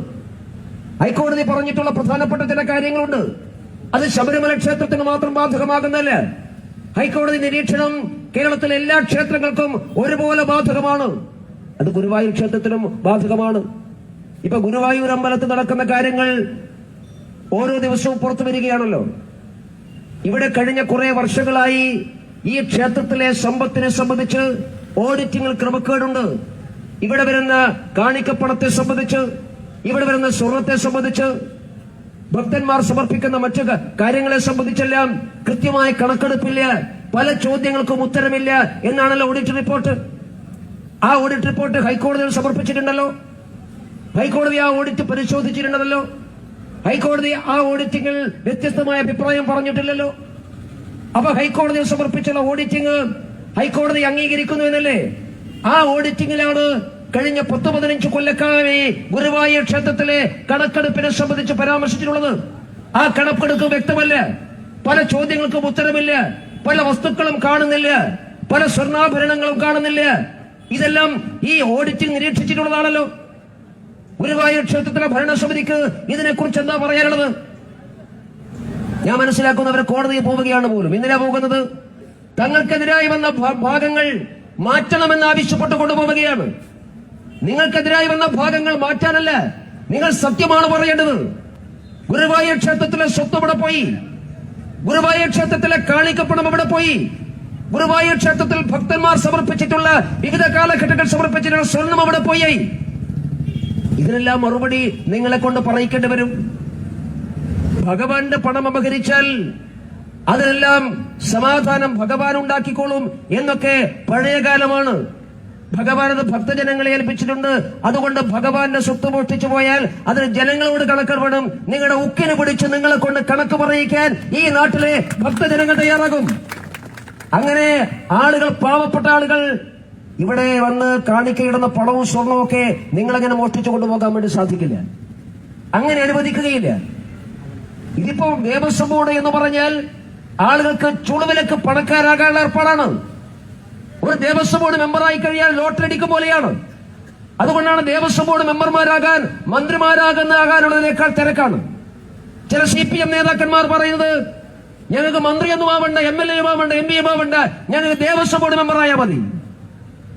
ഹൈക്കോടതി പറഞ്ഞിട്ടുള്ള പ്രധാനപ്പെട്ട ചില കാര്യങ്ങളുണ്ട്. അത് ശബരിമല ക്ഷേത്രത്തിന് മാത്രം ബാധകമാകുന്നതല്ല. ഹൈക്കോടതി നിരീക്ഷണം കേരളത്തിലെ എല്ലാ ക്ഷേത്രങ്ങൾക്കും ഒരുപോലെ ബാധകമാണ്. അത് ഗുരുവായൂർ ക്ഷേത്രത്തിനും ബാധകമാണ്. ഇപ്പൊ ഗുരുവായൂർ അമ്പലത്തിൽ നടക്കുന്ന കാര്യങ്ങൾ ഓരോ ദിവസവും പുറത്തു വരികയാണല്ലോ. ഇവിടെ കഴിഞ്ഞ കുറെ വർഷങ്ങളായി ഈ ക്ഷേത്രത്തിലെ സമ്പത്തിനെ സംബന്ധിച്ച് ഓഡിറ്റിംഗിൽ ക്രമക്കേടുണ്ട്. ഇവിടെ വരുന്ന കാണിക്കപ്പണത്തെ സംബന്ധിച്ച്, ഇവിടെ വരുന്ന സ്വർണത്തെ സംബന്ധിച്ച്, ഭക്തന്മാർ സമർപ്പിക്കുന്ന മറ്റു കാര്യങ്ങളെ സംബന്ധിച്ചെല്ലാം കൃത്യമായ കണക്കെടുപ്പില്ല. പല ചോദ്യങ്ങൾക്കും ഉത്തരമില്ല എന്നാണല്ലോ ഓഡിറ്റ് റിപ്പോർട്ട്. ആ ഓഡിറ്റ് റിപ്പോർട്ട് ഹൈക്കോടതിയിൽ സമർപ്പിച്ചിട്ടുണ്ടല്ലോ. ഹൈക്കോടതി ആ ഓഡിറ്റ് പരിശോധിച്ചിട്ടുണ്ടല്ലോ. ഹൈക്കോടതി ആ ഓഡിറ്റിംഗിൽ വ്യത്യസ്തമായ അഭിപ്രായം പറഞ്ഞിട്ടില്ലല്ലോ. അപ്പൊ ഹൈക്കോടതിയിൽ സമർപ്പിച്ചുള്ള ഓഡിറ്റിംഗ് ഹൈക്കോടതി അംഗീകരിക്കുന്നു എന്നല്ലേ? ആ ഓഡിറ്റിംഗിലാണ് കഴിഞ്ഞ 10-15 കൊല്ലക്കാലമായി ഗുരുവായൂർ ക്ഷേത്രത്തിലെ കണക്കെടുപ്പിനെ സംബന്ധിച്ച് പരാമർശിച്ചിട്ടുള്ളത്. ആ കണക്കെടുപ്പ് വ്യക്തമല്ല. പല ചോദ്യങ്ങൾക്കും ഉത്തരമില്ല. പല വസ്തുക്കളും കാണുന്നില്ല. പല സ്വർണ്ണാഭരണങ്ങളും കാണുന്നില്ല. ഇതെല്ലാം ഈ ഓഡിറ്റിംഗ് നിരീക്ഷിച്ചിട്ടുള്ളതാണല്ലോ. ഗുരുവായൂർ ക്ഷേത്രത്തിലെ ഭരണസമിതിക്ക് ഇതിനെക്കുറിച്ച് എന്താ പറയാനുള്ളത്? ഞാൻ മനസ്സിലാക്കുന്നവരെ കോടതിയിൽ പോവുകയാണ് പോലും. എന്തിനാ പോകുന്നത്? തങ്ങൾക്കെതിരായി വന്ന ഭാഗങ്ങൾ മാറ്റണമെന്ന് ആവശ്യപ്പെട്ട് കൊണ്ടുപോവുകയാണ്. നിങ്ങൾക്കെതിരായി വന്ന ഭാഗങ്ങൾ മാറ്റാനല്ല, നിങ്ങൾ സത്യമാണ് പറയേണ്ടത്. ഗുരുവായൂർ ക്ഷേത്രത്തിലെ സ്വത്ത് എവിടെ പോയി? ഗുരുവായൂർ ക്ഷേത്രത്തിലെ കാണിക്കപ്പണം എവിടെ പോയി? ഗുരുവായൂർ ക്ഷേത്രത്തിൽ ഭക്തന്മാർ സമർപ്പിച്ചിട്ടുള്ള, വിവിധ കാലഘട്ടങ്ങൾ സമർപ്പിച്ചിട്ടുള്ള സ്വർണം എവിടെ പോയി? ഇതിനെല്ലാം മറുപടി നിങ്ങളെ കൊണ്ട് പറയിക്കേണ്ടി വരും. ഭഗവാന്റെ പണം അപഹരിച്ചാൽ അതിനെല്ലാം സമാധാനം ഭഗവാൻ ഉണ്ടാക്കിക്കോളും എന്നൊക്കെ പഴയകാലമാണ്. ഭഗവാൻ അത് ഭക്തജനങ്ങളെ ഏൽപ്പിച്ചിട്ടുണ്ട്. അതുകൊണ്ട് ഭഗവാന്റെ സ്വത്ത് മോഷ്ടിച്ചു പോയാൽ അതിന് ജനങ്ങളോട് കണക്ക് വേണം. നിങ്ങളുടെ ഉക്കിന് പിടിച്ച് നിങ്ങളെ കൊണ്ട് കണക്ക് പറയിക്കാൻ ഈ നാട്ടിലെ ഭക്തജനങ്ങൾ തയ്യാറാകും. അങ്ങനെ ആളുകൾ, പാവപ്പെട്ട ആളുകൾ ഇവിടെ വന്ന് കാണിക്കയിടുന്ന പണവും സ്വർണവും ഒക്കെ നിങ്ങളങ്ങനെ മോഷ്ടിച്ചു കൊണ്ടുപോകാൻ വേണ്ടി സാധിക്കില്ല. അങ്ങനെ അനുവദിക്കുകയില്ല. ഇതിപ്പോ ദേവസ്വം ബോർഡ് എന്ന് പറഞ്ഞാൽ ആളുകൾക്ക് ചുളുവിലക്ക് പണക്കാരാകാനുള്ള ഏർപ്പാടാണ്. ഒരു ദേവസ്വം ബോർഡ് മെമ്പറായി കഴിയാൻ ലോട്ടറി അടിക്കും പോലെയാണ്. അതുകൊണ്ടാണ് ദേവസ്വം ബോർഡ് മെമ്പർമാരാകാൻ, മന്ത്രിമാരാകാനുള്ളതിനേക്കാൾ തിരക്കാണ്. ചില CPM നേതാക്കന്മാർ പറയുന്നത്, ഞങ്ങൾക്ക് മന്ത്രിയൊന്നും ആവണ്ട, MLA ആവണ്ട, MP ആവണ്ട, ഞങ്ങൾക്ക് ദേവസ്വം ബോർഡ് മെമ്പറായാൽ മതി.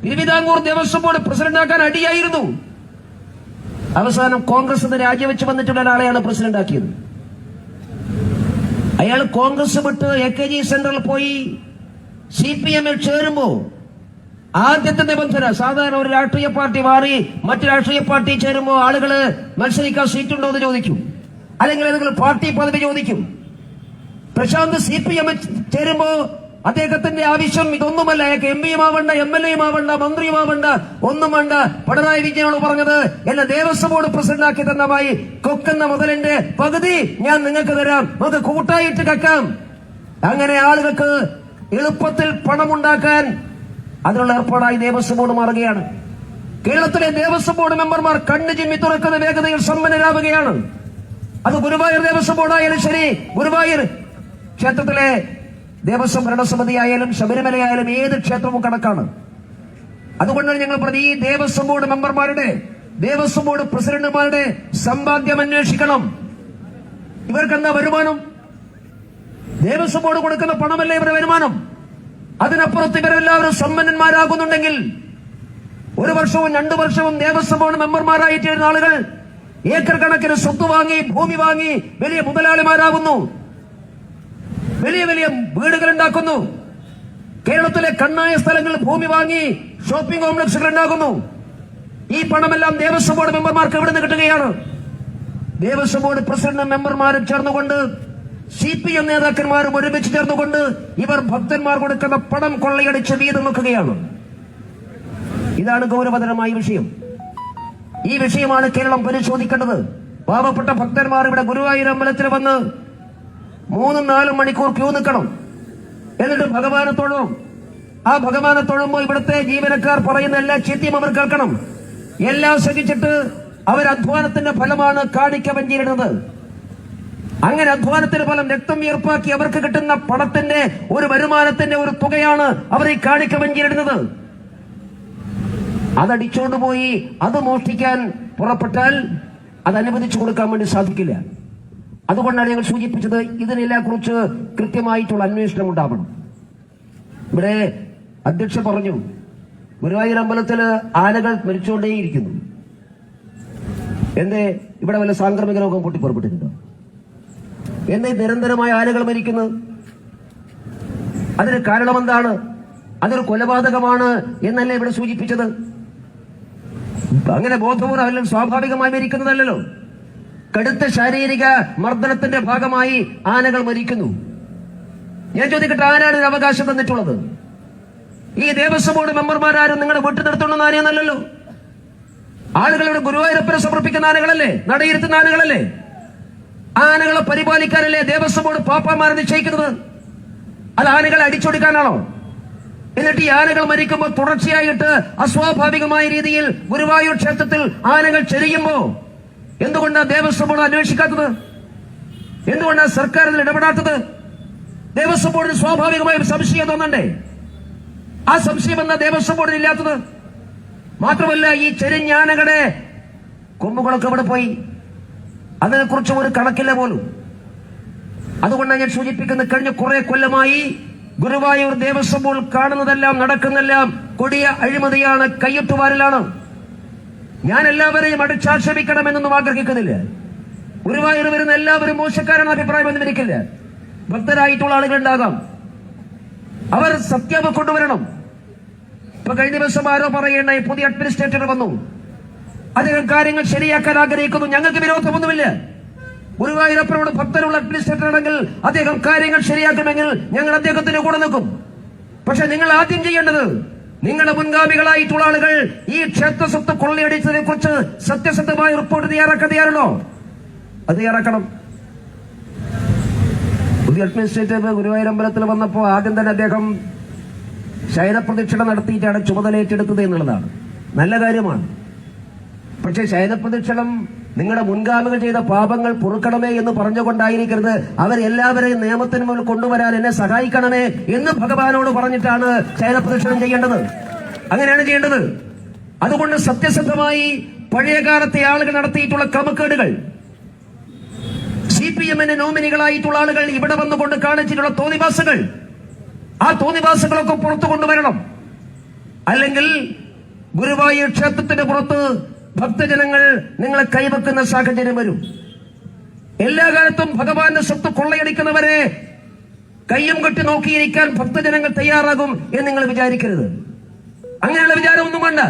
തിരുവിതാംകൂർ ദേവസ്വം ബോർഡ് പ്രസിഡന്റാക്കാൻ അടിയായിരുന്നു. അവസാനം കോൺഗ്രസ് രാജിവെച്ച് വന്നിട്ടുള്ള ഒരാളെയാണ് പ്രസിഡന്റ് ആക്കിയത്. അയാൾ കോൺഗ്രസ് വിട്ട് AKG സെന്ററിൽ പോയി CPM-ൽ ചേരുമ്പോ ആദ്യത്തെ നിബന്ധന, സാധാരണ ഒരു രാഷ്ട്രീയ പാർട്ടി മാറി മറ്റു രാഷ്ട്രീയ പാർട്ടി ചേരുമ്പോ ആളുകള് മത്സരിക്കാൻ സീറ്റുണ്ടോ എന്ന് ചോദിക്കും, അല്ലെങ്കിൽ ഏതെങ്കിലും പാർട്ടി പദവി ചോദിക്കും. പ്രശാന്ത് CPM ചേരുമ്പോ അദ്ദേഹത്തിന്റെ ആവശ്യം ഇതൊന്നുമല്ല. അയാൾക്ക് MP ആവണ്ട, MLA ആവണ്ട, മന്ത്രിയുമാവണ്ട, ഒന്നും വേണ്ട. പിണറായി വിജയനോട് പറഞ്ഞത്, എന്നെ ദേവസ്വം ബോർഡ് പ്രസിഡന്റാക്കി തന്നമായി കൊക്കുന്ന മുതലിന്റെ പകുതി ഞാൻ നിങ്ങൾക്ക് തരാം, നമുക്ക് കൂട്ടായിട്ട് കക്കാം. അങ്ങനെ ആളുകൾക്ക് എളുപ്പത്തിൽ പണമുണ്ടാക്കാൻ അതിനുള്ള ഏർപ്പാടായി ദേവസ്വം ബോർഡ് മാറുകയാണ്. കേരളത്തിലെ ദേവസ്വം ബോർഡ് മെമ്പർമാർ കണ്ണു ചിമ്മി തുറക്കുന്ന വേഗതയിൽ സമ്പന്നരാവുകയാണ്. അത് ഗുരുവായൂർ ദേവസ്വം ബോർഡായാലും ശരി, ഗുരുവായൂർ ക്ഷേത്രത്തിലെ ദേവസ്വം ഭരണസമിതി ആയാലും ശബരിമലയായാലും ഏത് ക്ഷേത്രവും കണക്കാണ്. അതുകൊണ്ടാണ് ഞങ്ങൾ പറഞ്ഞത് ഈ ദേവസ്വം ബോർഡ് മെമ്പർമാരുടെ, ദേവസ്വം ബോർഡ് പ്രസിഡന്റുമാരുടെ സമ്പാദ്യം അന്വേഷിക്കണം. ഇവർക്കെന്താ വരുമാനം? ദേവസ്വം ബോർഡ് കൊടുക്കുന്ന പണമല്ലേ ഇവരുടെ വരുമാനം. അതിനപ്പുറത്ത് ഇവരെല്ലാവരും സമ്പന്നന്മാരാകുന്നുണ്ടെങ്കിൽ ഒരു വർഷവും 2 വർഷവും ദേവസ്വം ബോർഡ് മെമ്പർമാരായിട്ടിരുന്ന ആളുകൾ ഏക്കർ കണക്കിന് സ്വത്ത് വാങ്ങി, ഭൂമി വാങ്ങി വലിയ മുതലാളിമാരാകുന്നു, വലിയ വലിയ വീടുകൾ ഉണ്ടാക്കുന്നു. കേരളത്തിലെ കണ്ണായ സ്ഥലങ്ങളിൽ ഭൂമി വാങ്ങി ഷോപ്പിംഗ് കോംപ്ലക്സുകൾ ഉണ്ടാകുന്നു. ഈ പണമെല്ലാം ദേവസ്വം ബോർഡ് മെമ്പർമാർക്ക് എവിടെ നിന്ന് കിട്ടുകയാണ്? ദേവസ്വം ബോർഡ് പ്രസിഡന്റും മെമ്പർമാരും ചേർന്നുകൊണ്ട്, CPM നേതാക്കന്മാരും ഒരുമിച്ച് ചേർന്നുകൊണ്ട് ഇവർ ഭക്തന്മാർ കൊടുക്കുന്ന പണം കൊള്ളയടിച്ച് വീതം വെക്കുകയാണ്. ഇതാണ് ഗൗരവതരമായ വിഷയം. ഈ വിഷയമാണ് കേരളം പരിശോധിക്കേണ്ടത്. പാവപ്പെട്ട ഭക്തന്മാർ ഇവിടെ ഗുരുവായൂർ അമ്പലത്തിൽ വന്ന് 3-4 മണിക്കൂർ ക്യൂ നിൽക്കണം. എന്നിട്ട് ഭഗവാനെ തൊഴും. ആ ഭഗവാനെ തൊഴുമ്പോൾ ഇവിടുത്തെ ജീവനക്കാർ പറയുന്ന എല്ലാ ചീത്തയും അവർ കേൾക്കണം. എല്ലാം സഹിച്ചിട്ട് അവർ അധ്വാനത്തിന്റെ ഫലമാണ് കാണിക്ക വഞ്ചിയിടുന്നത്. അങ്ങനെ അധ്വാനത്തിന്റെ ഫലം രക്തം വിയർപ്പാക്കി അവർക്ക് കിട്ടുന്ന പണത്തിന്റെ ഒരു വരുമാനത്തിന്റെ ഒരു തുകയാണ് അവർ ഈ കാണിക്ക വഞ്ചിയിടുന്നത്. അതടിച്ചുകൊണ്ട് പോയി അത് മോഷ്ടിക്കാൻ പുറപ്പെട്ടാൽ അത് അനുവദിച്ചു കൊടുക്കാൻ വേണ്ടി സാധിക്കില്ല. അതുകൊണ്ടാണ് ഞങ്ങൾ സൂചിപ്പിച്ചത്, ഇതിനെല്ലാം കുറിച്ച് കൃത്യമായിട്ടുള്ള അന്വേഷണം ഉണ്ടാവണം. ഇവിടെ അധ്യക്ഷ പറഞ്ഞു, ഗുരുവായൂർ അമ്പലത്തില് ആനകൾ മരിച്ചുകൊണ്ടേയിരിക്കുന്നു. എന്തേ ഇവിടെ വല്ല സാംക്രമിക രോഗം പൊട്ടിപ്പുറപ്പെട്ടിട്ടുണ്ടോ? എന്തേ നിരന്തരമായ ആനകൾ മരിക്കുന്നത്? അതിന് കാരണമെന്താണ്? അതൊരു കൊലപാതകമാണ് എന്നല്ലേ ഇവിടെ സൂചിപ്പിച്ചത്? അങ്ങനെ ബോധപൂർവ്വം അല്ലെങ്കിൽ സ്വാഭാവികമായി മരിക്കുന്നതല്ലോ. കടുത്ത ശാരീരിക മർദ്ദനത്തിന്റെ ഭാഗമായി ആനകൾ മരിക്കുന്നു. ഞാൻ ചോദിക്കട്ടെ, ആരാണ് ഒരു അവകാശം തന്നിട്ടുള്ളത്? ഈ ദേവസ്വം ബോർഡ് മെമ്പർമാരും നിങ്ങളുടെ വീട്ടിൽ നിർത്തുന്ന ആനയെന്നല്ലോ. ആളുകളുടെ ഗുരുവായൂരപ്പനെ സമർപ്പിക്കുന്ന ആനകളല്ലേ, നടയിരുത്തുന്ന ആനകളല്ലേ? ആനകളെ പരിപാലിക്കാനല്ലേ ദേവസ്വം ബോർഡ് പാപ്പാമാരെ നിശ്ചയിക്കുന്നത്? അത് ആനകളെ അടിച്ചൊടുക്കാനാണോ? എന്നിട്ട് ഈ ആനകൾ മരിക്കുമ്പോൾ തുടർച്ചയായിട്ട് അസ്വാഭാവികമായ രീതിയിൽ ഗുരുവായൂർ ക്ഷേത്രത്തിൽ ആനകൾ ചെരിയുമ്പോ എന്തുകൊണ്ടാണ് ദേവസ്വം ബോർഡ് അന്വേഷിക്കാത്തത്? എന്തുകൊണ്ടാണ് സർക്കാർ ഇതിൽ ഇടപെടാത്തത്? ദേവസ്വം ബോർഡിന് സ്വാഭാവികമായ സംശയം തോന്നണ്ടേ? ആ സംശയം എന്താ ദേവസ്വം ബോർഡിന് ഇല്ലാത്തത്? മാത്രമല്ല, ഈ ചെരിഞ്ഞ ആനകളുടെ കൊമ്പുകളൊക്കെ ഇവിടെ പോയി, അതിനെക്കുറിച്ച് ഒരു കണക്കില്ല പോലും. അതുകൊണ്ടാണ് ഞാൻ സൂചിപ്പിക്കുന്നത്, കഴിഞ്ഞ കുറെ കൊല്ലമായി ഗുരുവായൂർ ദേവസ്വം ബോർഡ് കാണുന്നതെല്ലാം നടക്കുന്നെല്ലാം കൊടിയ അഴിമതിയാണ്, കയ്യൊട്ടുവാരലാണ്. ഞാൻ എല്ലാവരെയും അടിച്ചാക്ഷേപിക്കണമെന്നൊന്നും ആഗ്രഹിക്കുന്നില്ല. ഗുരുവായൂർ വരുന്ന എല്ലാവരും മോശക്കാരാണ് അഭിപ്രായമൊന്നും എനിക്കില്ല. ഭക്തരായിട്ടുള്ള ആളുകളുണ്ടാകാം, അവർ സത്യം കൊണ്ടുവരണം. ഇപ്പൊ കഴിഞ്ഞ ദിവസം ആരോ പറയേണ്ട പുതിയ അഡ്മിനിസ്ട്രേറ്റർ വന്നു, അദ്ദേഹം കാര്യങ്ങൾ ശരിയാക്കാൻ ആഗ്രഹിക്കുന്നു. ഞങ്ങൾക്ക് വിരോധമൊന്നുമില്ല. ഗുരുവായൂരപ്പനോട് ഭക്തരുള്ള അഡ്മിനിസ്ട്രേറ്റർ ആണെങ്കിൽ അദ്ദേഹം കാര്യങ്ങൾ ശരിയാക്കുമെങ്കിൽ ഞങ്ങൾ അദ്ദേഹത്തിന് കൂടെ നിൽക്കും. പക്ഷെ നിങ്ങൾ ആദ്യം ചെയ്യേണ്ടത്, നിങ്ങളുടെ മുൻഗാമികളായിട്ടുള്ള ആളുകൾ ഈ ക്ഷേത്ര സ്വത്ത് കൊള്ളയടിച്ചതിനെ കുറിച്ച് സത്യസന്ധമായ റിപ്പോർട്ട് തയ്യാറാണോ? അത് തയ്യാറാക്കണം. പുതിയ അഡ്മിനിസ്ട്രേറ്റർ ഗുരുവായൂർ അമ്പലത്തിൽ വന്നപ്പോൾ ആദ്യം തന്നെ അദ്ദേഹം ശയനപ്രദക്ഷിണ നടത്തിയിട്ടാണ് ചുമതലയേറ്റെടുത്തത് എന്നുള്ളതാണ്. നല്ല കാര്യമാണ്. പക്ഷെ ശയനപ്രദക്ഷിണം നിങ്ങളുടെ മുൻഗാമികൾ ചെയ്ത പാപങ്ങൾ പൊറുക്കണമേ എന്ന് പറഞ്ഞുകൊണ്ടായിരിക്കരുത് അവരെല്ലാവരെയും നിയമത്തിന് മുന്നിൽ കൊണ്ടുവരാൻ എന്നെ സഹായിക്കണമേ എന്ന് ഭഗവാനോട് പറഞ്ഞിട്ടാണ് ശയനപ്രദക്ഷിണം ചെയ്യേണ്ടത്. അങ്ങനെയാണ് ചെയ്യേണ്ടത്. അതുകൊണ്ട് സത്യസന്ധമായി പഴയകാലത്തെ ആളുകൾ നടത്തിയിട്ടുള്ള ക്രമക്കേടുകൾ, CPM-ന് നോമിനികളായിട്ടുള്ള ആളുകൾ ഇവിടെ വന്നുകൊണ്ട് കാണിച്ചിട്ടുള്ള തോന്നിവാസങ്ങൾ, ആ തോന്നിവാസങ്ങളൊക്കെ പുറത്തു കൊണ്ടുവരണം. അല്ലെങ്കിൽ ഗുരുവായൂർ ക്ഷേത്രത്തിന് പുറത്ത് ഭക്തജനങ്ങൾ നിങ്ങളെ കൈവെക്കുന്ന സാഹചര്യം വരും. എല്ലാ കാലത്തും ഭഗവാന്റെ സ്വത്ത് കൊള്ളയടിക്കുന്നവരെ കയ്യും കെട്ടി നോക്കിയിരിക്കാൻ ഭക്തജനങ്ങൾ തയ്യാറാകും എന്ന് നിങ്ങൾ വിചാരിക്കരുത്. അങ്ങനെയുള്ള വിചാരമൊന്നും വേണ്ട.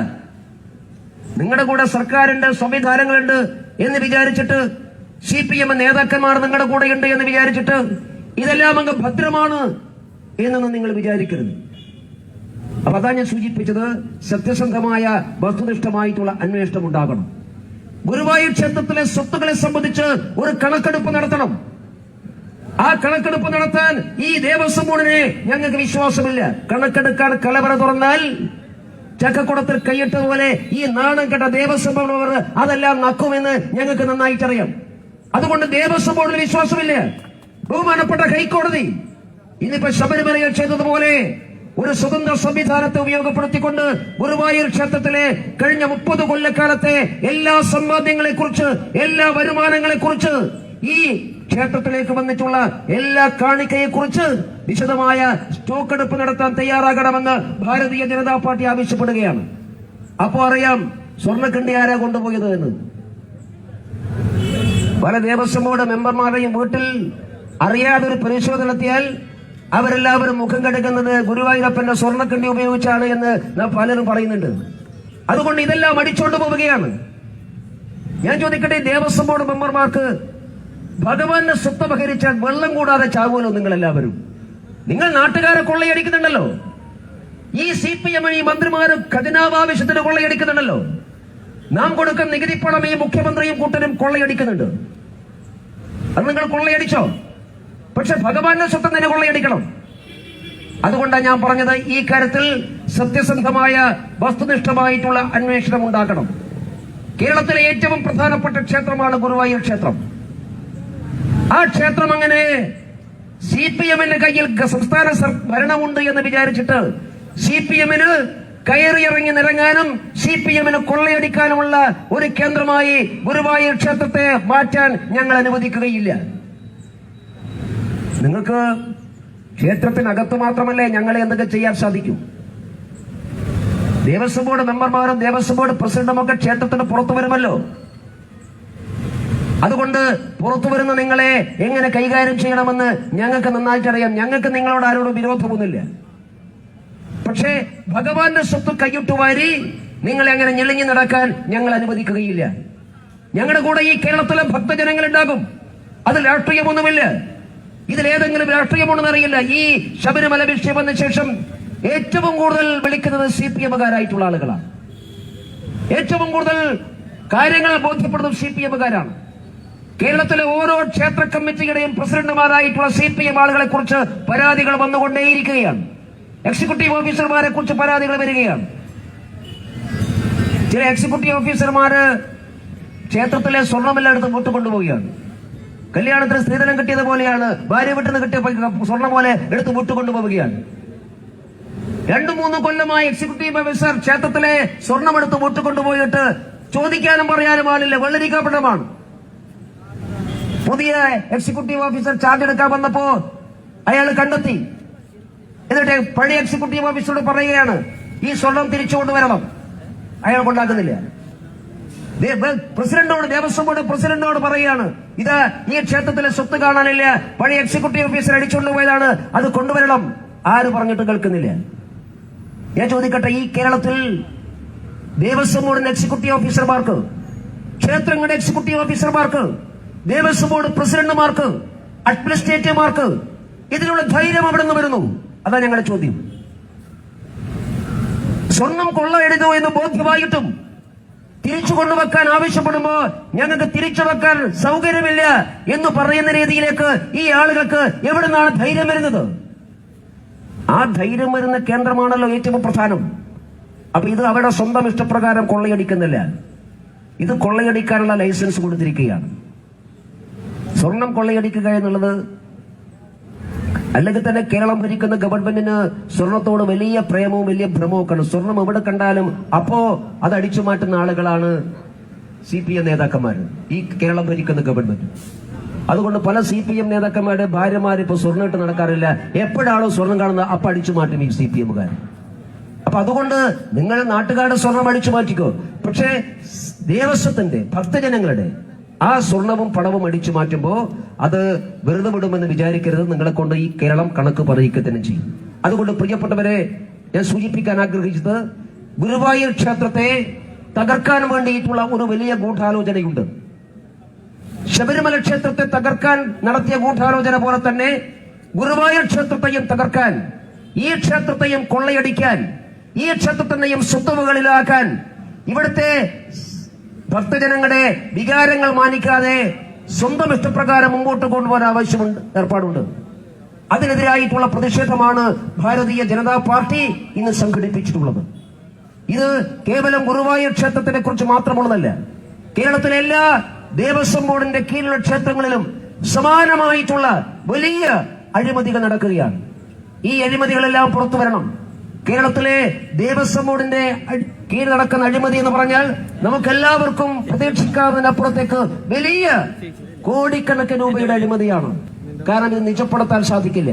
നിങ്ങളുടെ കൂടെ സർക്കാരിന്റെ സംവിധാനങ്ങളുണ്ട് എന്ന് വിചാരിച്ചിട്ട്, CPM നേതാക്കന്മാർ നിങ്ങളുടെ കൂടെയുണ്ട് എന്ന് വിചാരിച്ചിട്ട് ഇതെല്ലാം അങ്ങ് ഭദ്രമാണ് എന്നൊന്നും നിങ്ങൾ വിചാരിക്കരുത്. അപ്പൊ അതാ ഞാൻ സൂചിപ്പിച്ചത്, സത്യസന്ധമായ വസ്തുനിഷ്ഠമായിട്ടുള്ള അന്വേഷണം ഉണ്ടാകണം. ഗുരുവായൂർ ക്ഷേത്രത്തിലെ സ്വത്തുക്കളെ സംബന്ധിച്ച് ഒരു കണക്കെടുപ്പ് നടത്തണം. ആ കണക്കെടുപ്പ് നടത്താൻ ഈ ദേവസ്വം ബോർഡിനെ ഞങ്ങൾക്ക് വിശ്വാസമില്ല. കണക്കെടുക്കാൻ കലവറ തുറന്നാൽ ചക്കക്കുടത്തിൽ കൈയിട്ടതുപോലെ ഈ നാണം കെട്ട ദേവസ്വം ബോർഡ് അതെല്ലാം നക്കുമെന്ന് ഞങ്ങൾക്ക് നന്നായിട്ടറിയാം. അതുകൊണ്ട് ദേവസ്വം ബോർഡിൽ വിശ്വാസമില്ല. ബഹുമാനപ്പെട്ട ഹൈക്കോടതി ഇന്നിപ്പോ ശബരിമലയിൽ ചെയ്തതുപോലെ ഒരു സ്വതന്ത്ര സംവിധാനത്തെ ഉപയോഗപ്പെടുത്തിക്കൊണ്ട് ഗുരുവായൂർ ക്ഷേത്രത്തിലെ കഴിഞ്ഞ 30 കൊല്ലക്കാലത്തെ എല്ലാ സമ്പാദ്യങ്ങളെ കുറിച്ച്, എല്ലാ വരുമാനങ്ങളെ കുറിച്ച്, ഈ ക്ഷേത്രത്തിലേക്ക് വന്നിട്ടുള്ള എല്ലാ കാണിക്കയെ കുറിച്ച് വിശദമായ സ്റ്റോക്കെടുപ്പ് നടത്താൻ തയ്യാറാകണമെന്ന് ഭാരതീയ ജനതാ പാർട്ടി ആവശ്യപ്പെടുകയാണ്. അപ്പോ അറിയാം സ്വർണ്ണക്കണ്ടി ആരാ കൊണ്ടുപോയത് എന്ന്. പല ദേവസ്വം ബോർഡ് മെമ്പർമാരുടെയും വീട്ടിൽ അറിയാതെ ഒരു പരിശോധന നടത്തിയാൽ അവരെല്ലാവരും മുഖം കെടുക്കുന്നത് ഗുരുവായൂരപ്പന്റെ സ്വർണ്ണക്കണ്ടി ഉപയോഗിച്ചാണ് എന്ന് പലരും പറയുന്നുണ്ട്. അതുകൊണ്ട് ഇതെല്ലാം അടിച്ചുകൊണ്ട് പോവുകയാണ്. ഞാൻ ചോദിക്കട്ടെ, ദേവസ്വം ബോർഡ് മെമ്പർമാർക്ക് ഭഗവാന്റെ സ്വത്ത് അപഹരിച്ചാൽ വെള്ളം കൂടാതെ ചാവുമല്ലോ നിങ്ങൾ എല്ലാവരും? നിങ്ങൾ നാട്ടുകാരെ കൊള്ളയടിക്കുന്നുണ്ടല്ലോ. ഈ CPM ഈ മന്ത്രിമാരും ഖജനാവാവശ്യത്തിന് കൊള്ളയടിക്കുന്നുണ്ടല്ലോ. നാം കൊടുക്കുന്ന നികുതി പണം ഈ മുഖ്യമന്ത്രിയും കൂട്ടരും കൊള്ളയടിക്കുന്നുണ്ട്. അത് നിങ്ങൾ കൊള്ളയടിച്ചോ? പക്ഷെ ഭഗവാന്റെ സ്വത്ത് തന്നെ കൊള്ളയടിക്കണം. അതുകൊണ്ടാണ് ഞാൻ പറഞ്ഞത്, ഈ കാര്യത്തിൽ സത്യസന്ധമായ വസ്തുനിഷ്ഠമായിട്ടുള്ള അന്വേഷണം ഉണ്ടാക്കണം. കേരളത്തിലെ ഏറ്റവും പ്രധാനപ്പെട്ട ക്ഷേത്രമാണ് ഗുരുവായൂർ ക്ഷേത്രം. ആ ക്ഷേത്രം അങ്ങനെ CPM-ന്റെ കയ്യിൽ സംസ്ഥാന ഭരണമുണ്ട് എന്ന് വിചാരിച്ചിട്ട് CPM-ന് കയറിയിറങ്ങി നിരങ്ങാനും CPM-ന് കൊള്ളയടിക്കാനുമുള്ള ഒരു കേന്ദ്രമായി ഗുരുവായൂർ ക്ഷേത്രത്തെ മാറ്റാൻ ഞങ്ങൾ അനുവദിക്കുകയില്ല. നിങ്ങൾക്ക് ക്ഷേത്രത്തിനകത്ത് മാത്രമല്ലേ ഞങ്ങളെ എന്തൊക്കെ ചെയ്യാൻ സാധിക്കൂ? ദേവസ്വം ബോർഡ് മെമ്പർമാരും ദേവസ്വം ബോർഡ് പ്രസിഡന്റും ഒക്കെ ക്ഷേത്രത്തിന് പുറത്തു വരുമല്ലോ. അതുകൊണ്ട് പുറത്തു വരുന്ന നിങ്ങളെ എങ്ങനെ കൈകാര്യം ചെയ്യണമെന്ന് ഞങ്ങൾക്ക് നന്നായിട്ടറിയാം. ഞങ്ങൾക്ക് നിങ്ങളോട് ആരോടും വിരോധമൊന്നുമില്ല. പക്ഷേ ഭഗവാന്റെ സ്വത്ത് കൈയിട്ടുവാരി നിങ്ങളെ അങ്ങനെ ഞെളിഞ്ഞു നടക്കാൻ ഞങ്ങൾ അനുവദിക്കുകയില്ല. ഞങ്ങളുടെ കൂടെ ഈ കേരളത്തിലെ ഭക്തജനങ്ങൾ ഉണ്ടാകും. അതിൽ രാഷ്ട്രീയമൊന്നുമില്ല. ഇതിലേതെങ്കിലും രാഷ്ട്രീയമുണ്ടെന്ന് അറിയില്ല. ഈ ശബരിമല വിഷയം വന്ന ശേഷം ഏറ്റവും കൂടുതൽ വിളിക്കുന്നത് CPM-കാരായിട്ടുള്ള ആളുകളാണ്. ഏറ്റവും കൂടുതൽ കാര്യങ്ങൾ ബോധ്യപ്പെടുന്നത് CPM-കാരാണ്. കേരളത്തിലെ ഓരോ ക്ഷേത്ര കമ്മിറ്റിയുടെയും പ്രസിഡന്റുമാരായിട്ടുള്ള CPM ആളുകളെ കുറിച്ച് പരാതികൾ വന്നുകൊണ്ടേയിരിക്കുകയാണ്. എക്സിക്യൂട്ടീവ് ഓഫീസർമാരെ കുറിച്ച് പരാതികൾ വരികയാണ്. ചില എക്സിക്യൂട്ടീവ് ഓഫീസർമാര് ക്ഷേത്രത്തിലെ സ്വർണ്ണമെല്ലാം എടുത്ത് വിട്ടുകൊണ്ടുപോവുകയാണ്. കല്യാണത്തിന് സ്ത്രീധനം കിട്ടിയത് പോലെയാണ്, ഭാര്യ വീട്ടിൽ നിന്ന് കിട്ടിയ സ്വർണ്ണം പോലെ എടുത്ത് വിട്ടുകൊണ്ടുപോവുകയാണ്. 2-3 കൊല്ലമായി എക്സിക്യൂട്ടീവ് ഓഫീസർ ക്ഷേത്രത്തിലെ സ്വർണം എടുത്ത് വിട്ടുകൊണ്ടുപോയിട്ട് ചോദിക്കാനും പറയാനും ആളില്ല. വെള്ളരിക്കാപ്പണമാണ്. പുതിയ എക്സിക്യൂട്ടീവ് ഓഫീസർ ചാർജ് എടുക്കാൻ വന്നപ്പോ അയാൾ കണ്ടെത്തി. എന്നിട്ട് പഴയ എക്സിക്യൂട്ടീവ് ഓഫീസറോട് പറയുകയാണ്, ഈ സ്വർണം തിരിച്ചു കൊണ്ടുവരണം. അയാൾ കൊണ്ടാക്കുന്നില്ല. പ്രസിഡന്റോട്, ദേവസ്വം ബോർഡ് പ്രസിഡന്റോട് പറയുകയാണ്, ഇത് ഈ ക്ഷേത്രത്തിലെ സ്വത്ത് കാണാനില്ല, പഴയ എക്സിക്യൂട്ടീവ് ഓഫീസർ അടിച്ചുകൊണ്ടുപോയതാണ്, അത് കൊണ്ടുവരണം. ആര് പറഞ്ഞിട്ട് കേൾക്കുന്നില്ല? ഞാൻ ചോദിക്കട്ടെ, ഈ കേരളത്തിൽ ദേവസ്വം ബോർഡിന്റെ എക്സിക്യൂട്ടീവ് ഓഫീസർമാർക്ക്, ക്ഷേത്രങ്ങളുടെ എക്സിക്യൂട്ടീവ് ഓഫീസർമാർക്ക്, ദേവസ്വം ബോർഡ് പ്രസിഡന്റുമാർക്ക്, അഡ്മിനിസ്ട്രേറ്റർമാർക്ക് ഇതിനുള്ള ധൈര്യം അവിടെ നിന്ന് വരുന്നു? അതാ ഞങ്ങളുടെ ചോദ്യം. സ്വർണം കൊള്ളയെടുത്തു എന്ന് ബോധ്യമായിട്ടും തിരിച്ചു കൊണ്ടുവെക്കാൻ ആവശ്യപ്പെടുമ്പോ ഞങ്ങൾക്ക് തിരിച്ചു വെക്കാൻ സൗകര്യമില്ല എന്ന് പറയുന്ന രീതിയിലേക്ക് ഈ ആളുകൾക്ക് എവിടെ നിന്നാണ് ധൈര്യം വരുന്നത്? ആ ധൈര്യം വരുന്ന കേന്ദ്രമാണല്ലോ ഏറ്റവും പ്രധാനം. അപ്പൊ ഇത് അവരുടെ സ്വന്തം ഇഷ്ടപ്രകാരം കൊള്ളയടിക്കുന്നില്ല. ഇത് കൊള്ളയടിക്കാനുള്ള ലൈസൻസ് കൊടുത്തിരിക്കുകയാണ്. സ്വർണം കൊള്ളയടിക്കുക എന്നുള്ളത്, അല്ലെങ്കിൽ തന്നെ കേരളം ഭരിക്കുന്ന ഗവൺമെന്റിന് സ്വർണത്തോട് വലിയ പ്രേമവും വലിയ ഭ്രമവും ഒക്കെ ഉണ്ട്. സ്വർണം എവിടെ കണ്ടാലും അപ്പോ അത് അടിച്ചു മാറ്റുന്ന ആളുകളാണ് CPM നേതാക്കന്മാർ, ഈ കേരളം ഭരിക്കുന്ന ഗവൺമെന്റ്. അതുകൊണ്ട് പല CPM നേതാക്കന്മാരുടെ ഭാര്യമാർ ഇപ്പൊ സ്വർണ്ണം ഇട്ട് നടക്കാറില്ല. എപ്പോഴാണോ സ്വർണം കാണുന്നത് അപ്പൊ അടിച്ചു മാറ്റും ഈ CPM-കാർ. അപ്പൊ അതുകൊണ്ട് നിങ്ങൾ നാട്ടുകാരുടെ സ്വർണം അടിച്ചു മാറ്റിക്കോ, പക്ഷേ ദേവസ്വത്തിന്റെ, ഭക്തജനങ്ങളുടെ ആ സ്വർണവും പണവും അടിച്ചു മാറ്റുമ്പോ അത് വെറുതെ വിടുമെന്ന് വിചാരിക്കരുത്. നിങ്ങളെ കൊണ്ട് ഈ കേരളം കണക്ക് പറയിക്കുക തന്നെ ചെയ്യും. അതുകൊണ്ട് പ്രിയപ്പെട്ടവരെ, ഞാൻ സൂചിപ്പിക്കാൻ ആഗ്രഹിച്ചത്, ഗുരുവായൂർ ക്ഷേത്രത്തെ തകർക്കാൻ വേണ്ടിയിട്ടുള്ള ഒരു വലിയ ഗൂഢാലോചനയുണ്ട്. ശബരിമല ക്ഷേത്രത്തെ തകർക്കാൻ നടത്തിയ ഗൂഢാലോചന പോലെ തന്നെ ഗുരുവായൂർ ക്ഷേത്രത്തെയും തകർക്കാൻ, ഈ ക്ഷേത്രത്തെയും കൊള്ളയടിക്കാൻ, ഈ ക്ഷേത്രത്തിനെയും സ്വത്തുവകളിലാക്കാൻ, ഇവിടുത്തെ ഭക്തജനങ്ങളുടെ വികാരങ്ങൾ മാനിക്കാതെ സ്വന്തം ഇഷ്ടപ്രകാരം മുമ്പോട്ട് കൊണ്ടുപോകാൻ ആവശ്യമുണ്ട്, ഏർപ്പാടുണ്ട്. അതിനെതിരായിട്ടുള്ള പ്രതിഷേധമാണ് ഭാരതീയ ജനതാ പാർട്ടി ഇന്ന് സംഘടിപ്പിച്ചിട്ടുള്ളത്. ഇത് കേവലം ഗുരുവായൂർ ക്ഷേത്രത്തിനെ കുറിച്ച് മാത്രമുള്ളതല്ല. കേരളത്തിലെ എല്ലാ ദേവസ്വം ബോർഡിന്റെ കീഴിലുള്ള ക്ഷേത്രങ്ങളിലും സമാനമായിട്ടുള്ള വലിയ അഴിമതികൾ നടക്കുകയാണ്. ഈ അഴിമതികളെല്ലാം പുറത്തു വരണം. കേരളത്തിലെ ദേവസ്വം ബോർഡിന്റെ കീഴിൽ നടക്കുന്ന അഴിമതി എന്ന് പറഞ്ഞാൽ നമുക്കെല്ലാവർക്കും പ്രതീക്ഷിക്കാവുന്നതിനപ്പുറത്തേക്ക് വലിയ കോടിക്കണക്കിന് രൂപയുടെ അഴിമതിയാണ്. കാരണം ഇത് നിജപ്പെടുത്താൻ സാധിക്കില്ല.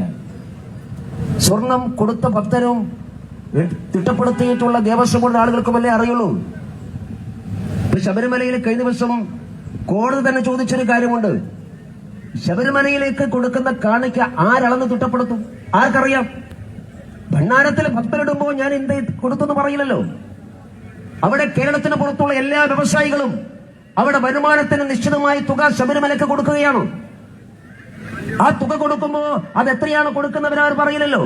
സ്വർണം കൊടുത്ത ഭക്തരും തിട്ടപ്പെടുത്തിയിട്ടുള്ള ദേവസ്വം ബോർഡ് ആളുകൾക്കുമല്ലേ അറിയുള്ളൂ. ശബരിമലയിൽ കഴിഞ്ഞ ദിവസം കോടതി തന്നെ ചോദിച്ചൊരു കാര്യമുണ്ട്. ശബരിമലയിലേക്ക് കൊടുക്കുന്ന കാണിക്ക ആരളന്ന് തിട്ടപ്പെടുത്തും? ആർക്കറിയാം? ഭണ്ഡാരത്തിൽ ഭക്തരിടുമ്പോ ഞാൻ എന്ത് കൊടുത്തെന്ന് പറയില്ലല്ലോ. അവിടെ കേരളത്തിന് പുറത്തുള്ള എല്ലാ വ്യവസായികളും അവിടെ വരുമാനത്തിന് നിശ്ചിതമായ തുക ശബരിമലയ്ക്ക് കൊടുക്കുകയാണ്. ആ തുക കൊടുക്കുമ്പോ അത് എത്രയാണ് കൊടുക്കുന്നവരവർ പറയില്ലല്ലോ.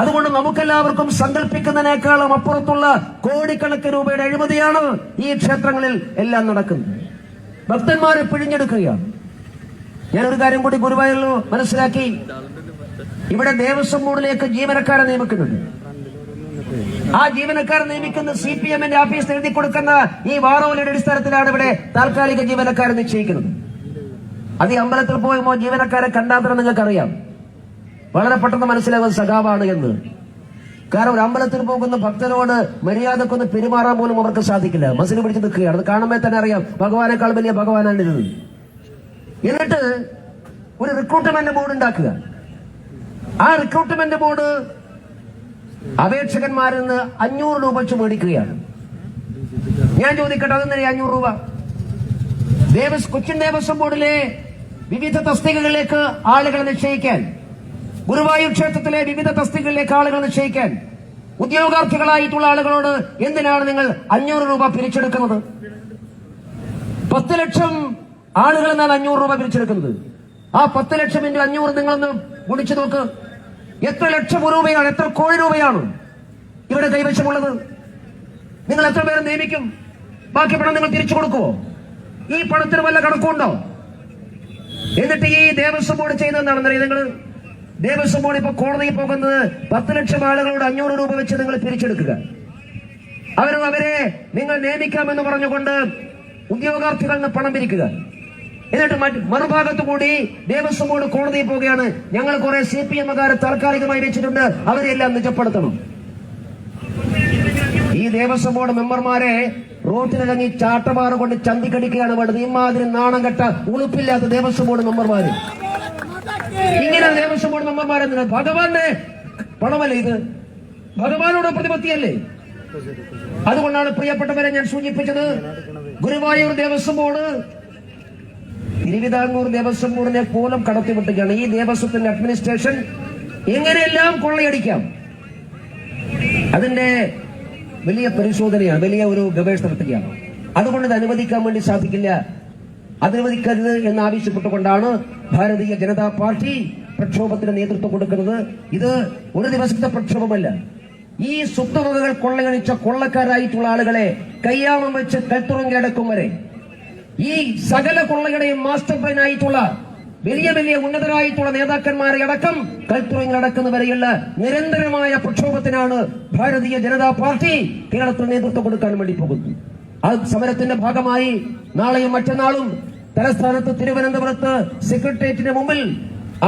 അതുകൊണ്ട് നമുക്കെല്ലാവർക്കും സങ്കല്പിക്കുന്നതിനേക്കാളും അപ്പുറത്തുള്ള കോടിക്കണക്കിന് രൂപയുടെ അഴിമതിയാണ് ഈ ക്ഷേത്രങ്ങളിൽ എല്ലാം നടക്കുന്നത്. ഭക്തന്മാരെ പിഴിഞ്ഞെടുക്കുകയാണ്. ഞാനൊരു കാര്യം കൂടി ഗുരുവായൂരിൽ മനസ്സിലാക്കി. ഇവിടെ ദേവസ്വം ബോർഡിലേക്ക് ജീവനക്കാരെ നിയമിക്കുന്നുണ്ട്. ആ ജീവനക്കാരെ നിയമിക്കുന്ന CPM-ന്റെ ഓഫീസിൽ എഴുതി കൊടുക്കുന്ന ഈ വാറോലയുടെ അടിസ്ഥാനത്തിലാണ് ഇവിടെ താൽക്കാലിക ജീവനക്കാരെ നിശ്ചയിക്കുന്നത്. അത് ഈ അമ്പലത്തിൽ പോകുമ്പോൾ ജീവനക്കാരെ കണ്ടാൽ തന്നെ നിങ്ങൾക്കറിയാം, വളരെ പെട്ടെന്ന് മനസ്സിലാകുന്ന സഖാവാണ് എന്ന്. കാരണം ഒരു അമ്പലത്തിൽ പോകുന്ന ഭക്തരോട് മര്യാദക്കൊന്ന് പെരുമാറാൻ പോലും അവർക്ക് സാധിക്കില്ല. മസിൽ പിടിച്ച് നിൽക്കുകയാണ്. അത് കാണുമ്പോൾ തന്നെ അറിയാം ഭഗവാനേക്കാൾ വലിയ ഭഗവാനാണ് ഇത്. എന്നിട്ട് ഒരു റിക്രൂട്ട്മെന്റ് ബോർഡ് ഉണ്ടാക്കുക. ആ റിക്രൂട്ട്മെന്റ് ബോർഡ് അപേക്ഷകന്മാരിൽ നിന്ന് 500 രൂപ വെച്ച് മേടിക്കുകയാണ്. ഞാൻ ചോദിക്കട്ടെ, അതെന്തിനാ 500 രൂപ? കൊച്ചിൻ ദേവസ്വം ബോർഡിലെ വിവിധ തസ്തികകളിലേക്ക് ആളുകളെ നിശ്ചയിക്കാൻ, ഗുരുവായൂർ ക്ഷേത്രത്തിലെ വിവിധ തസ്തികകളിലേക്ക് ആളുകൾ നിശ്ചയിക്കാൻ ഉദ്യോഗാർത്ഥികളായിട്ടുള്ള ആളുകളോട് എന്തിനാണ് നിങ്ങൾ 500 രൂപ പിരിച്ചെടുക്കുന്നത്? 10 ലക്ഷം ആളുകൾ എന്നാൽ 500 രൂപ പിരിച്ചെടുക്കുന്നത്. ആ 10 ലക്ഷം × 500 നിങ്ങളൊന്ന് ഗുണിച്ചു നോക്ക്. എത്ര ലക്ഷം രൂപയാണ്, എത്ര കോടി രൂപയാണ് ഇവിടെ കൈവശമുള്ളത്? നിങ്ങൾ എത്ര പേരെ നിയമിക്കും? ബാക്കി പണം നിങ്ങൾ തിരിച്ചു കൊടുക്കുമോ? ഈ പണത്തിന് വല്ല കണക്കുണ്ടോ? എന്നിട്ട് ഈ ദേവസ്വം ബോർഡ് ചെയ്യുന്നതെന്താണെന്നറിയാം. നിങ്ങൾ ദേവസ്വം ബോർഡ് ഇപ്പൊ കോടതിയിൽ പോകുന്നത് 10 ലക്ഷം ആളുകളോട് 500 രൂപ വെച്ച് നിങ്ങൾ പിരിച്ചെടുക്കുക. അവരെ നിങ്ങൾ നിയമിക്കാമെന്ന് പറഞ്ഞുകൊണ്ട് ഉദ്യോഗാർത്ഥികളിൽ നിന്ന് പണം പിരിക്കുക. എന്നിട്ട് മറുഭാഗത്തു കൂടി ദേവസ്വം ബോർഡ് കോടതിയിൽ പോവുകയാണ്. ഞങ്ങൾ കുറെ CPM-കാരെ താൽക്കാലികമായി വെച്ചിട്ടുണ്ട്, അവരെല്ലാം നിജപ്പെടുത്തണം. ഈ ദേവസ്വം ബോർഡ് മെമ്പർമാരെ റോട്ടിലിറങ്ങി ചാട്ടമാറ് കൊണ്ട് ചന്തിക്കടിക്കുകയാണ് വേണ്ടത്. ഇമാതിരി നാണം കെട്ട ഉളുപ്പില്ലാത്ത ദേവസ്വം ബോർഡ് മെമ്പർമാര്. ഇങ്ങനെ ദേവസ്വം ബോർഡ് മെമ്പർമാരെന്തിനാ? ഭഗവാന്റെ പണമല്ലേ ഇത്? ഭഗവാനോട് പ്രതിപത്തിയല്ലേ? അതുകൊണ്ടാണ് പ്രിയപ്പെട്ടവരെ ഞാൻ സൂചിപ്പിച്ചത്, ഗുരുവായൂർ ദേവസ്വം ബോർഡ് തിരുവിതാംകൂർ ദേവസ്വം ബോർഡിനെ പോലും കടത്തിവിട്ടുകയാണ്. ഈ ദേവസ്വത്തിന്റെ അഡ്മിനിസ്ട്രേഷൻ എങ്ങനെയെല്ലാം കൊള്ളയടിക്കാം, അതിന്റെ വലിയ പരിശോധനയാണ്, വലിയ ഒരു ഗവേഷണം നടത്തുകയാണ്. അതുകൊണ്ട് ഇത് അനുവദിക്കാൻ വേണ്ടി സാധിക്കില്ല. അനുവദിക്കരുത് എന്നാവശ്യപ്പെട്ടുകൊണ്ടാണ് ഭാരതീയ ജനതാ പാർട്ടി പ്രക്ഷോഭത്തിന് നേതൃത്വം കൊടുക്കുന്നത്. ഇത് ഒരു ദിവസത്തെ പ്രക്ഷോഭമല്ല. ഈ സ്വത്തുവകകൾ കൊള്ളയടിച്ച കൊള്ളക്കാരായിട്ടുള്ള ആളുകളെ കയ്യാമം വെച്ച് കൽത്തുറങ്കിലടക്കും വരെ ഈ സകല കൊള്ളയുടെയും മാസ്റ്റർ പ്ലാൻ ആയിട്ടുള്ള വലിയ വലിയ ഉന്നതരായിട്ടുള്ള നേതാക്കന്മാരെ അടക്കം കൽത്തുറങ്കിലടക്കുന്ന വരെയുള്ള നിരന്തരമായ പ്രക്ഷോഭത്തിനാണ് ഭാരതീയ ജനതാ പാർട്ടി കേരളത്തിൽ നേതൃത്വം കൊടുക്കാൻ വേണ്ടി പോകുന്നത്. ആ സമരത്തിന്റെ ഭാഗമായി നാളെയും മറ്റന്നാളും തലസ്ഥാനത്ത് തിരുവനന്തപുരത്ത് സെക്രട്ടേറിയറ്റിന് മുമ്പിൽ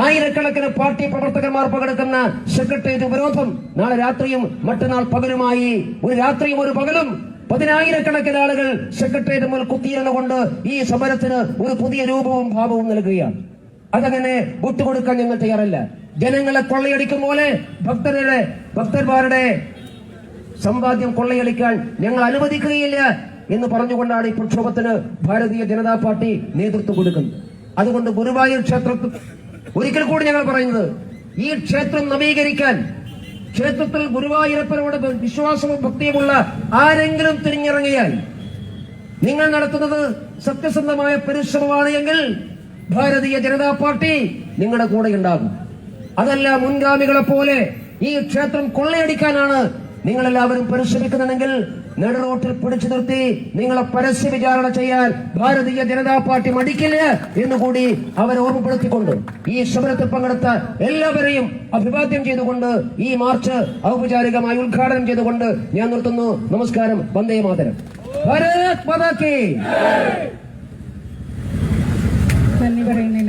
ആയിരക്കണക്കിന് പാർട്ടി പ്രവർത്തകന്മാർ പങ്കെടുക്കുന്ന സെക്രട്ടേറിയറ്റ് ഉപരോധം നാളെ രാത്രിയും മറ്റന്നാൾ പകലുമായി, ഒരു രാത്രിയും ഒരു പകലും 10,000-കണക്കിന് ആളുകൾ സെക്രട്ടേറിയറ്റ് മുന്നിൽ കുത്തിയിരുന്നുകൊണ്ട് ഈ സമരത്തിന് ഒരു പുതിയ രൂപവും ഭാവവും നൽകുകയാണ്. അതങ്ങനെ വിട്ടുകൊടുക്കാൻ ഞങ്ങൾ തയ്യാറല്ല. ജനങ്ങളെ കൊള്ളയടിക്കും പോലെ ഭക്തന്മാരുടെ സമ്പാദ്യം കൊള്ളയടിക്കാൻ ഞങ്ങൾ അനുവദിക്കുകയില്ല എന്ന് പറഞ്ഞുകൊണ്ടാണ് ഈ പ്രക്ഷോഭത്തിന് ഭാരതീയ ജനതാ പാർട്ടി നേതൃത്വം കൊടുക്കുന്നത്. അതുകൊണ്ട് ഗുരുവായൂർ ക്ഷേത്രത്തിൽ ഒരിക്കൽ കൂടി ഞങ്ങൾ പറയുന്നത്, ഈ ക്ഷേത്രം നവീകരിക്കാൻ, ക്ഷേത്രത്തിൽ ഗുരുവായൂരപ്പനോട് വിശ്വാസവും ഭക്തിയുമുള്ള ആരെങ്കിലും തിരിഞ്ഞിറങ്ങിയാൽ, നിങ്ങൾ നടത്തുന്നത് സത്യസന്ധമായ പരിശ്രമമാണ് എങ്കിൽ ഭാരതീയ ജനതാ പാർട്ടി നിങ്ങളുടെ കൂടെ ഉണ്ടാകും. അതല്ല, മുൻഗാമികളെ പോലെ ഈ ക്ഷേത്രം കൊള്ളയടിക്കാനാണ് നിങ്ങളെല്ലാവരും പരിശ്രമിക്കുന്നുണ്ടെങ്കിൽ നെടുറോട്ടിൽ പിടിച്ചു നിർത്തി നിങ്ങളെ പരസ്യ വിചാരണ ചെയ്യാൻ ഭാരതീയ ജനതാ പാർട്ടി മടിക്കില്ല എന്നുകൂടി അവർ ഓർമ്മപ്പെടുത്തിക്കൊണ്ട് ഈ സമരത്തിൽ പങ്കെടുത്ത എല്ലാവരെയും അഭിവാദ്യം ചെയ്തുകൊണ്ട് ഈ മാർച്ച് ഔപചാരികമായി ഉദ്ഘാടനം ചെയ്തുകൊണ്ട് ഞാൻ നിർത്തുന്നു. നമസ്കാരം. വന്ദേ മാതരം. ഭാരത് മാതാ കി. നന്ദി പറയുന്നതിന്